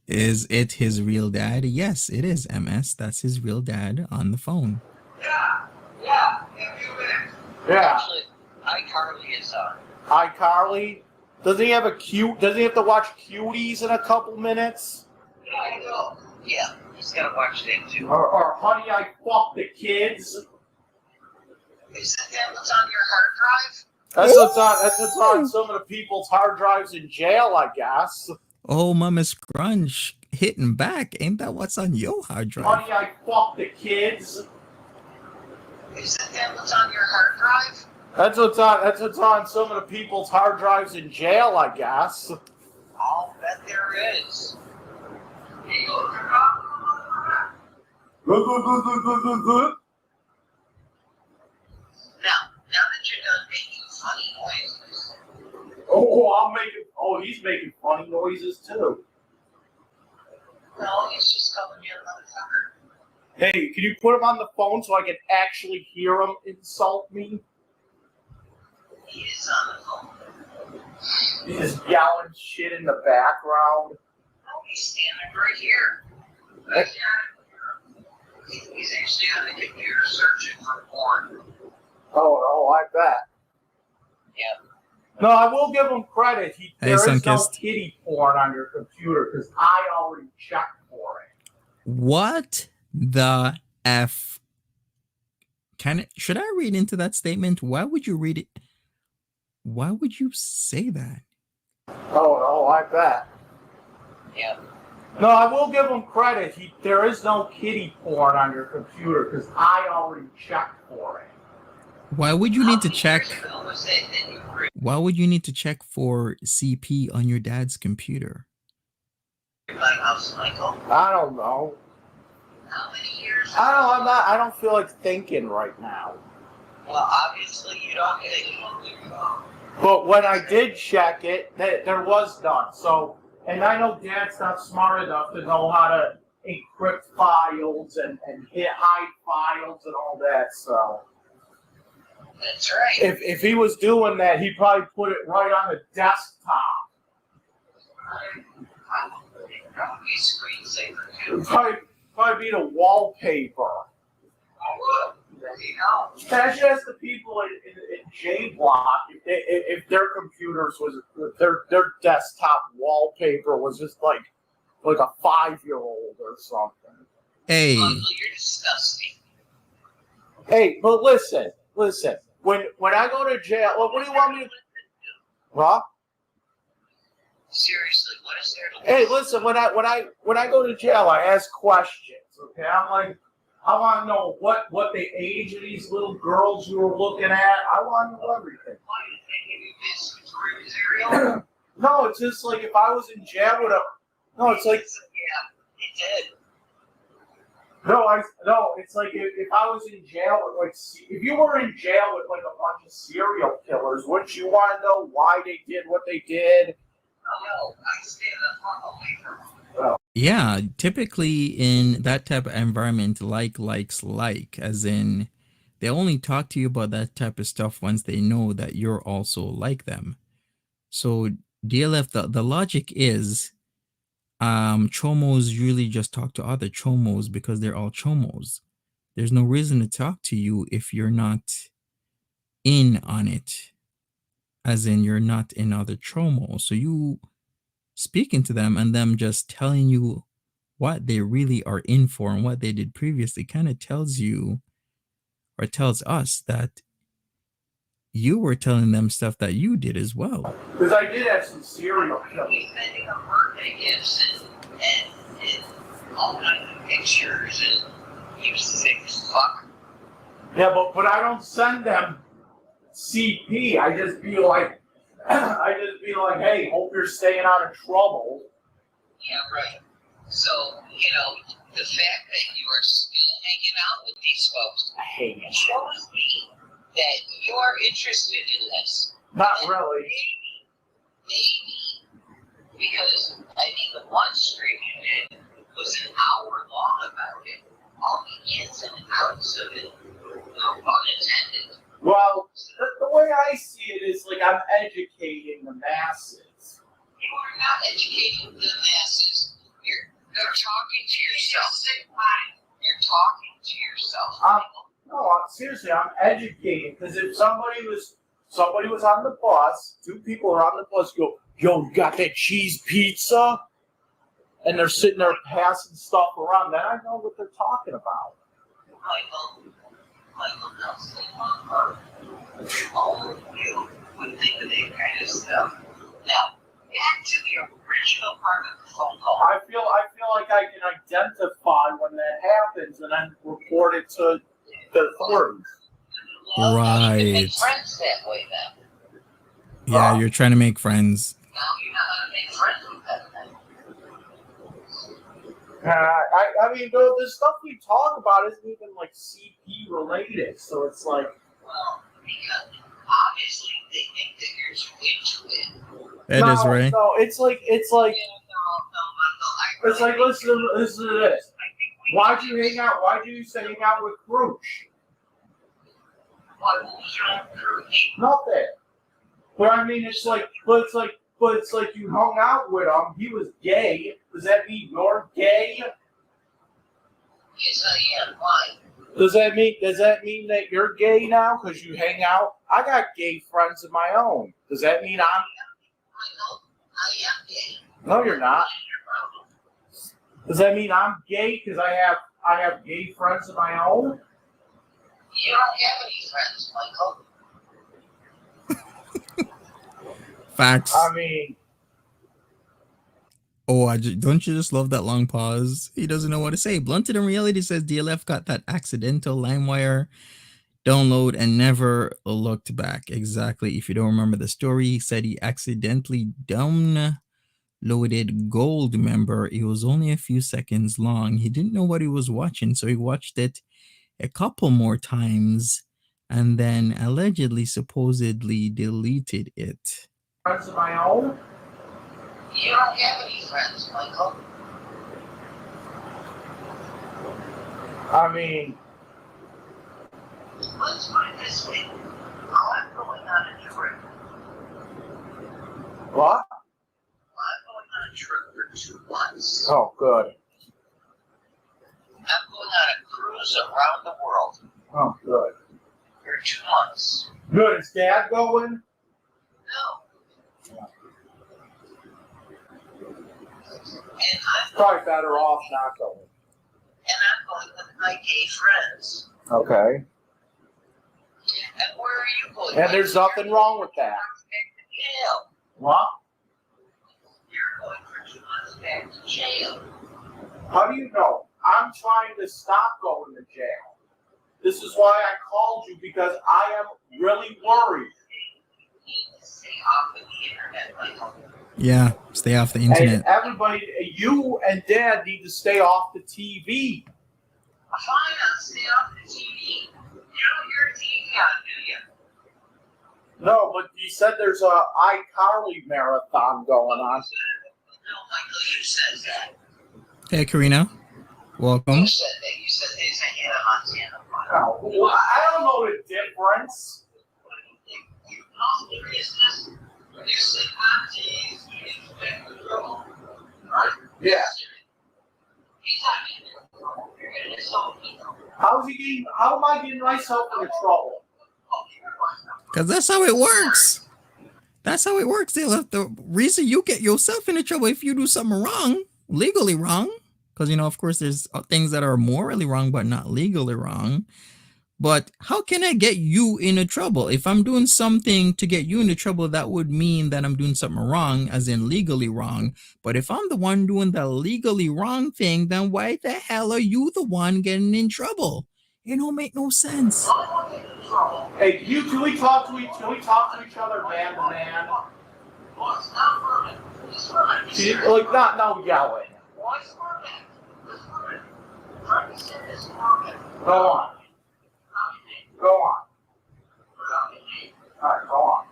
Is it his real dad? Yes, it is, MS. That's his real dad on the phone. Yeah, in a few minutes. Yeah. Actually, iCarly is on. iCarly? Does he have to watch Cuties in a couple minutes? Yeah, I know. Yeah, he's gotta watch that too. Or Honey, I Fucked the Kids? Is that what's on your hard drive? That's what's on some of the people's hard drives in jail, I guess. Oh, Mama Scrunch hitting back. Ain't that what's on your hard drive? Honey, I Fucked the Kids? Is that what's on your hard drive? That's what's on some of the people's hard drives in jail, I guess. I'll bet there is. Now that you're done making funny noises. He's making funny noises too. No, he's just calling you a motherfucker. Hey, can you put him on the phone so I can actually hear him insult me? He is on the phone. He's just yelling shit in the background. Oh, he's standing right here. Right here. He's actually on the computer searching for porn. Oh, I bet. Yeah. No, I will give him credit. There is no Sunkist. kitty porn on your computer because I already checked for it. What the F? Should I read into that statement? Why would you read it? Why would you say that? Oh, I bet. Yeah. No, I will give him credit. There is no kitty porn on your computer because I already checked for it. Why would you need to check? Why would you need to check for CP on your dad's computer? My house, Michael. I don't know. How many years? I don't feel like thinking right now. Well, obviously you don't think. But when I did check it, there was none. So, and I know Dad's not smart enough to know how to encrypt files and hide files and all that. So, that's right. if he was doing that, he'd probably put it right on the desktop. Probably a screensaver too. Probably be the wallpaper. Oh, there you go. Imagine as the people in J Block, if their computers their desktop wallpaper was just like a 5-year-old or something. Hey. You're disgusting. Hey, but listen. When I go to jail, what do you want me to? Huh? Seriously, what is there to Hey, listen. When I go to jail, I ask questions. Okay, I'm like, I want to know what the age of these little girls you were looking at. I want to know everything. No, it's just like if I was in jail with a. No, it's like. Yeah, it did. No, it's like if I was in jail with if you were in jail with like a bunch of serial killers, wouldn't you want to know why they did what they did? No, I stand up away from them. Yeah, typically in that type of environment, likes, as in they only talk to you about that type of stuff once they know that you're also like them. So DLF, the logic is, chomos usually just talk to other chomos because they're all chomos. There's no reason to talk to you if you're not in on it, as in you're not in other chomos. So you speaking to them and them just telling you what they really are in for and what they did previously kind of tells you or tells us that you were telling them stuff that you did as well. Because I did have some serial killers. He's sending them birthday gifts and all kinds of pictures and you sick fuck. Yeah, but I don't send them CP. I just be like, hey, hope you're staying out of trouble. Yeah, right. So, the fact that you are still hanging out with these folks shows me that you are interested in this. Not really. Maybe. Because, the one stream you did was an hour long about it. All the ins and outs of it. No pun intended. Well, the way I see it is like I'm educating the masses. You are not educating the masses. You're talking to yourself. You're talking to yourself. Seriously, I'm educating because if somebody was on the bus, two people are on the bus, go, yo, you got that cheese pizza? And they're sitting there passing stuff around, then I know what they're talking about. Michael Nelson, all of you would think of that kind of stuff. Now, back to the original part of the phone call. I feel like I can identify when that happens and then report it to the authorities. Well, Right. you can make friends that way then. Yeah, you're trying to make friends. Now you know how to make friends with them then. I mean, the stuff we talk about isn't even like CP related, so it's like. Well, because obviously they think that you're too into it. That is right. No, it's like. No, It's like listen to this. Why'd you hang out? Why'd you used to hang out with Scrunch? What was wrong with Cruz? Nothing. But I mean, it's like you hung out with him. He was gay. Does that mean you're gay? Yes, I am. Why? Does that mean that you're gay now because you hang out? I got gay friends of my own. Does that mean I'm? I am gay. No, you're not. Does that mean I'm gay because I have gay friends of my own? You don't have any friends, Michael. Facts. I mean, Oh, don't you just love that long pause? He doesn't know what to say. Blunted in Reality says DLF got that accidental LimeWire download and never looked back. Exactly. If you don't remember the story, he said he accidentally downloaded Gold. Remember, it was only a few seconds long. He didn't know what he was watching, so he watched it a couple more times and then allegedly, supposedly deleted it. friends of my own? You don't have any friends, Michael. I mean, Let's put it this way. I'm going on a trip. what? I'm going on a trip for 2 months. Oh, good. I'm going on a cruise around the world Oh, good. for 2 months. Good. Is Dad going? No. And I'm Probably better off not going. going with my gay friends. Okay. And where are you going? And there's nothing wrong with that. Back to jail. What? You're going for 2 months back to jail. How do you know? I'm trying to stop going to jail. This is why I called you because I am really worried. You need to stay off of the internet, Michael. Yeah, stay off the internet. And everybody, you and Dad need to stay off the TV. Fine, I'll stay off the TV. You know your TV on, do you? No, but you said there's a iCarly marathon going on. No, Michael, you said that. Hey, Karina. Welcome. You said that. You said there's a Hannah Montana one. Oh, well, I don't know the difference. What do you think? You know there is this. You said aunties, you expect the girl. Right? Yeah. He's not getting in trouble. You're getting yourself in trouble. How am I getting myself into trouble? Because that's how it works. That's how it works. The reason you get yourself into trouble if you do something wrong, legally wrong, because, you know, of course, there's things that are morally wrong, but not legally wrong. But how can I get you into trouble? If I'm doing something to get you into trouble, that would mean that I'm doing something wrong, as in legally wrong. But if I'm the one doing the legally wrong thing, then why the hell are you the one getting in trouble? It don't make no sense. Hey, can we talk to each other man to man? Well, it's not for me. It's for me. See, like not no yelling. Well, it's for me. It's for me. Trying to say this for me. Go on. Go on. All right, go on.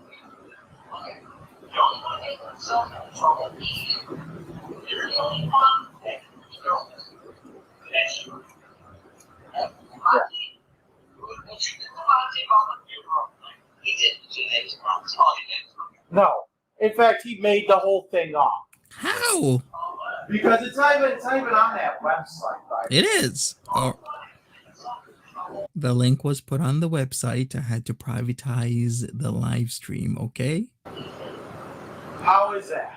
Okay. The only one that can self control is you. You're the only one that can control this. That's you. What you did to Monty about the funeral, No. In fact, he made the whole thing up. How? Because it's not even on that website, right? It is. Oh. The link was put on the website. I had to privatize the live stream, okay? How is that?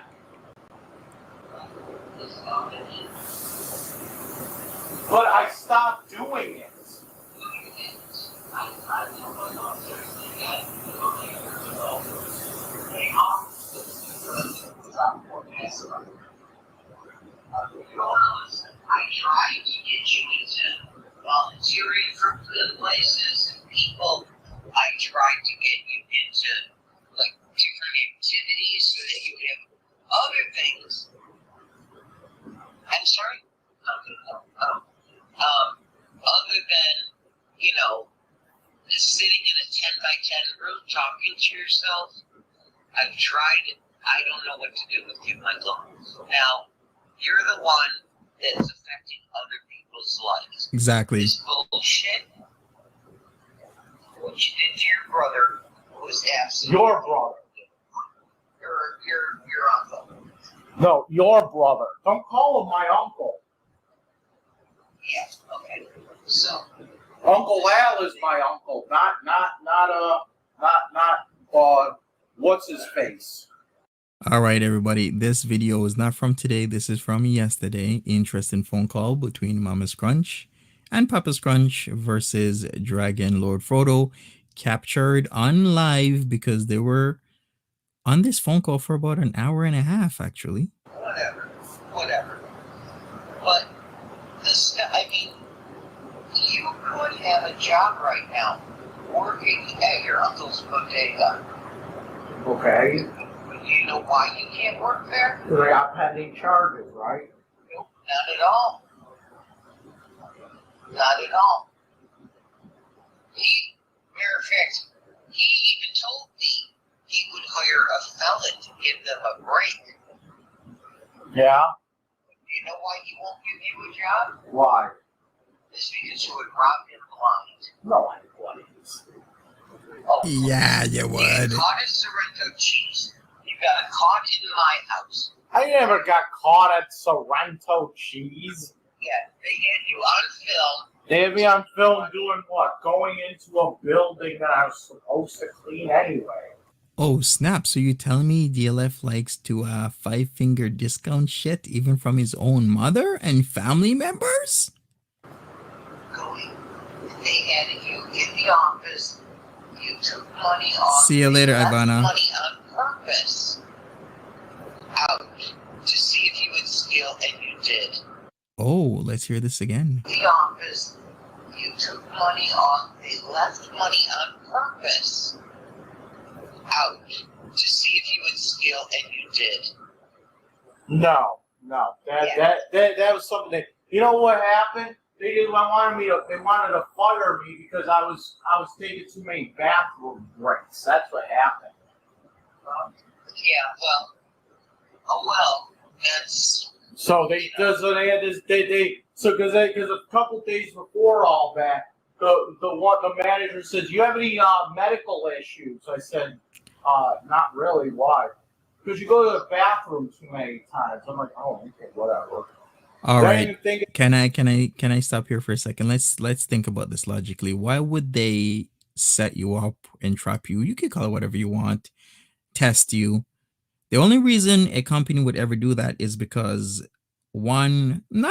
But I stopped doing it. I tried to get you into volunteering for good places and people. I tried to get you into like different activities so that you have other things. I'm sorry? Other than, you know, just sitting in a 10 by 10 room talking to yourself, I've tried it. I don't know what to do with you, Michael. Now, you're the one that's affecting other people's lives. Exactly. This bullshit, what you did to your brother was absolutely... Your brother. Your uncle. No, your brother. Don't call him my uncle. Yeah, okay. So... Uncle Al is my uncle, not what's his face. All right, everybody. This video is not from today. This is from yesterday. Interesting phone call between Mama Scrunch and Papa Scrunch versus Dragon Lord Frodo, captured on live because they were on this phone call for about an hour and a half, actually. Whatever. But this, I mean, you could have a job right now working at your uncle's bodega. Okay. You know why you can't work there? Because I got pending charges, right? Nope, not at all. Not at all. Matter of fact, he even told me he would hire a felon to give them a break. Yeah. You know why he won't give you a job? Why? It's because you would rob him blind. No, I wouldn't. Oh, Yeah, you would. You caught at Sorrento cheese. You got caught in my house. I never got caught at Sorrento cheese. Yeah, they had you on film. They had me on film doing what? Going into a building that I was supposed to clean anyway. Oh, snap. So you telling me DLF likes to 5-finger discount shit even from his own mother and family members? They had you in the office. You took money off. See you later, Ivana. Money on purpose. Out to see if you would steal, and you did. Oh, let's hear this again. The office. You took money off. They left money on purpose. Out to see if you would steal, and you did. No. That was something that, you know what happened? They wanted to fire me because I was taking too many bathroom breaks. That's what happened. Yeah, well, oh well, that's... So because a couple days before all that, the manager says, "You have any medical issues?" I said, "Not really. Why?" Because you go to the bathroom too many times. I'm like, "Oh, okay, whatever." All right. Can I stop here for a second? Let's think about this logically. Why would they set you up and trap you? You can call it whatever you want, test you. The only reason a company would ever do that is because multiple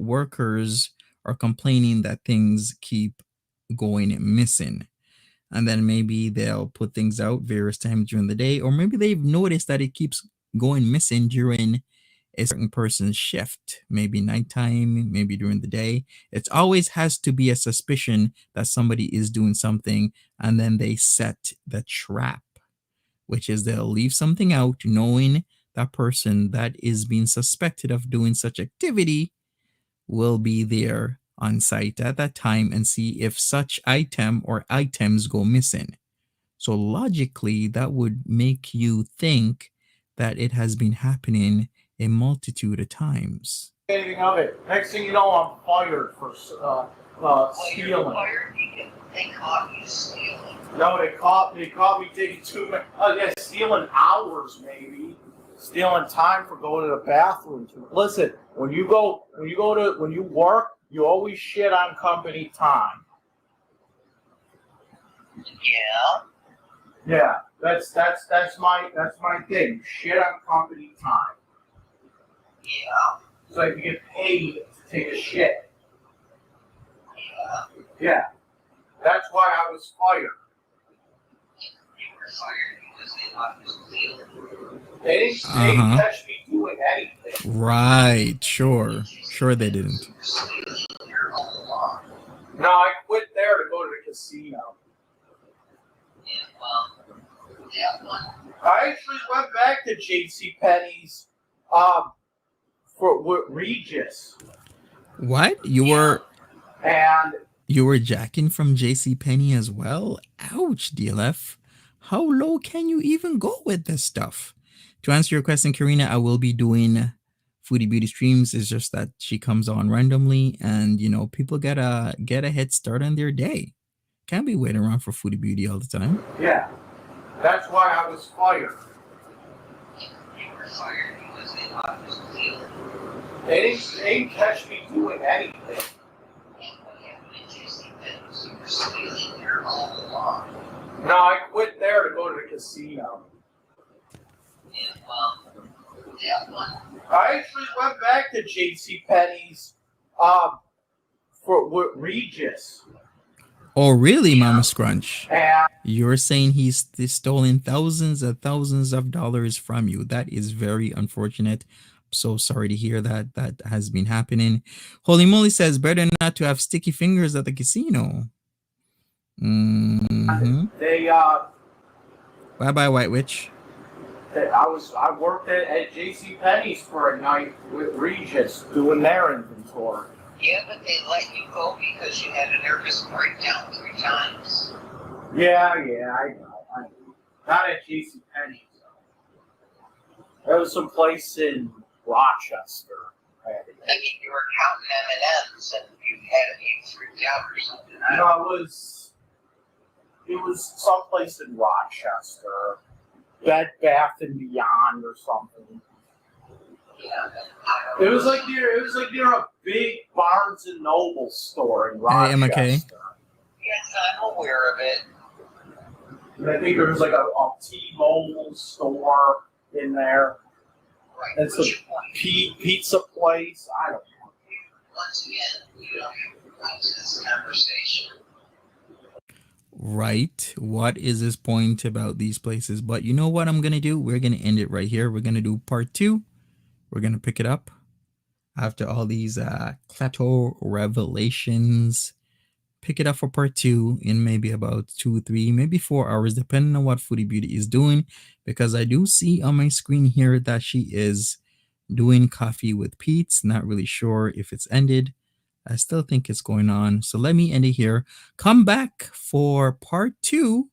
workers are complaining that things keep going missing. And then maybe they'll put things out various times during the day, or maybe they've noticed that it keeps going missing during a certain person's shift, maybe nighttime, maybe during the day. It always has to be a suspicion that somebody is doing something, and then they set the trap, which is they'll leave something out knowing that person that is being suspected of doing such activity will be there on site at that time and see if such item or items go missing. So logically, that would make you think that it has been happening a multitude of times. Anything of it. Next thing you know, I'm fired for stealing. They caught you stealing. No, they caught me taking stealing hours maybe. Stealing time for going to the bathroom. Listen, when you work, you always shit on company time. Yeah. Yeah, that's my thing. Shit on company time. Yeah. So I can get paid to take a shit. Yeah. Yeah. That's why I was fired. You were fired because they thought you stealing. They didn't catch me doing anything. Right. Sure they didn't. No, I quit there to go to the casino. Yeah, well, yeah, one. I actually went back to JCPenney's for Regis. What? You were jacking from JCPenney as well? Ouch, DLF. How low can you even go with this stuff? To answer your question, Karina, I will be doing Foodie Beauty streams. It's just that she comes on randomly and, people get a head start on their day. Can't be waiting around for Foodie Beauty all the time. Yeah. That's why I was fired. You were fired because they thought you stealing. They didn't catch me doing anything. You were stealing there all along. No, I quit there to go to the casino. Yeah, well, yeah, one. I actually went back to JCPenney's for Regis. Oh, really, Mama Scrunch? And You're saying he's stolen thousands and thousands of dollars from you. That is very unfortunate. So sorry to hear that has been happening. Holy moly says better not to have sticky fingers at the casino. they Bye White Witch. I worked at JCPenney's for a night with Regis doing their inventory. Yeah, but they let you go because you had a nervous breakdown 3 times. Yeah, I know. Not at JCPenney's. There was some place in Rochester. I mean, you were counting M&Ms and you freaked out or something. No, it was someplace in Rochester. Bed Bath and Beyond or something. Yeah, It was like near a big Barnes and Noble store in Rochester. Hey, MK. Yes, I'm aware of it. And I think there was like a T-Mobile store in there. Right, And some pizza place. I don't know. Once again, you don't have this conversation. Right. What is this point about these places? But you know what I'm going to do? We're going to end it right here. We're going to do part 2. We're going to pick it up after all these plateau revelations. Pick it up for part 2 in maybe about 2, 3, maybe 4 hours, depending on what Foodie Beauty is doing. Because I do see on my screen here that she is doing Coffee with Pete's. Not really sure if it's ended. I still think it's going on. So let me end it here. Come back for part 2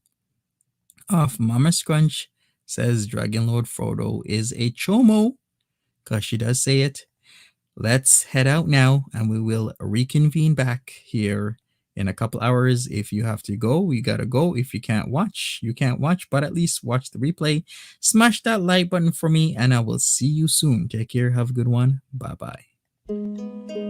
of Mama Scrunch says Dragon Lord Frodo is a chomo, because she does say it. Let's head out now and we will reconvene back here in a couple hours. If you have to go, you gotta go. If you can't watch, you can't watch, but at least watch the replay. Smash that like button for me and I will see you soon. Take care. Have a good one. Bye-bye.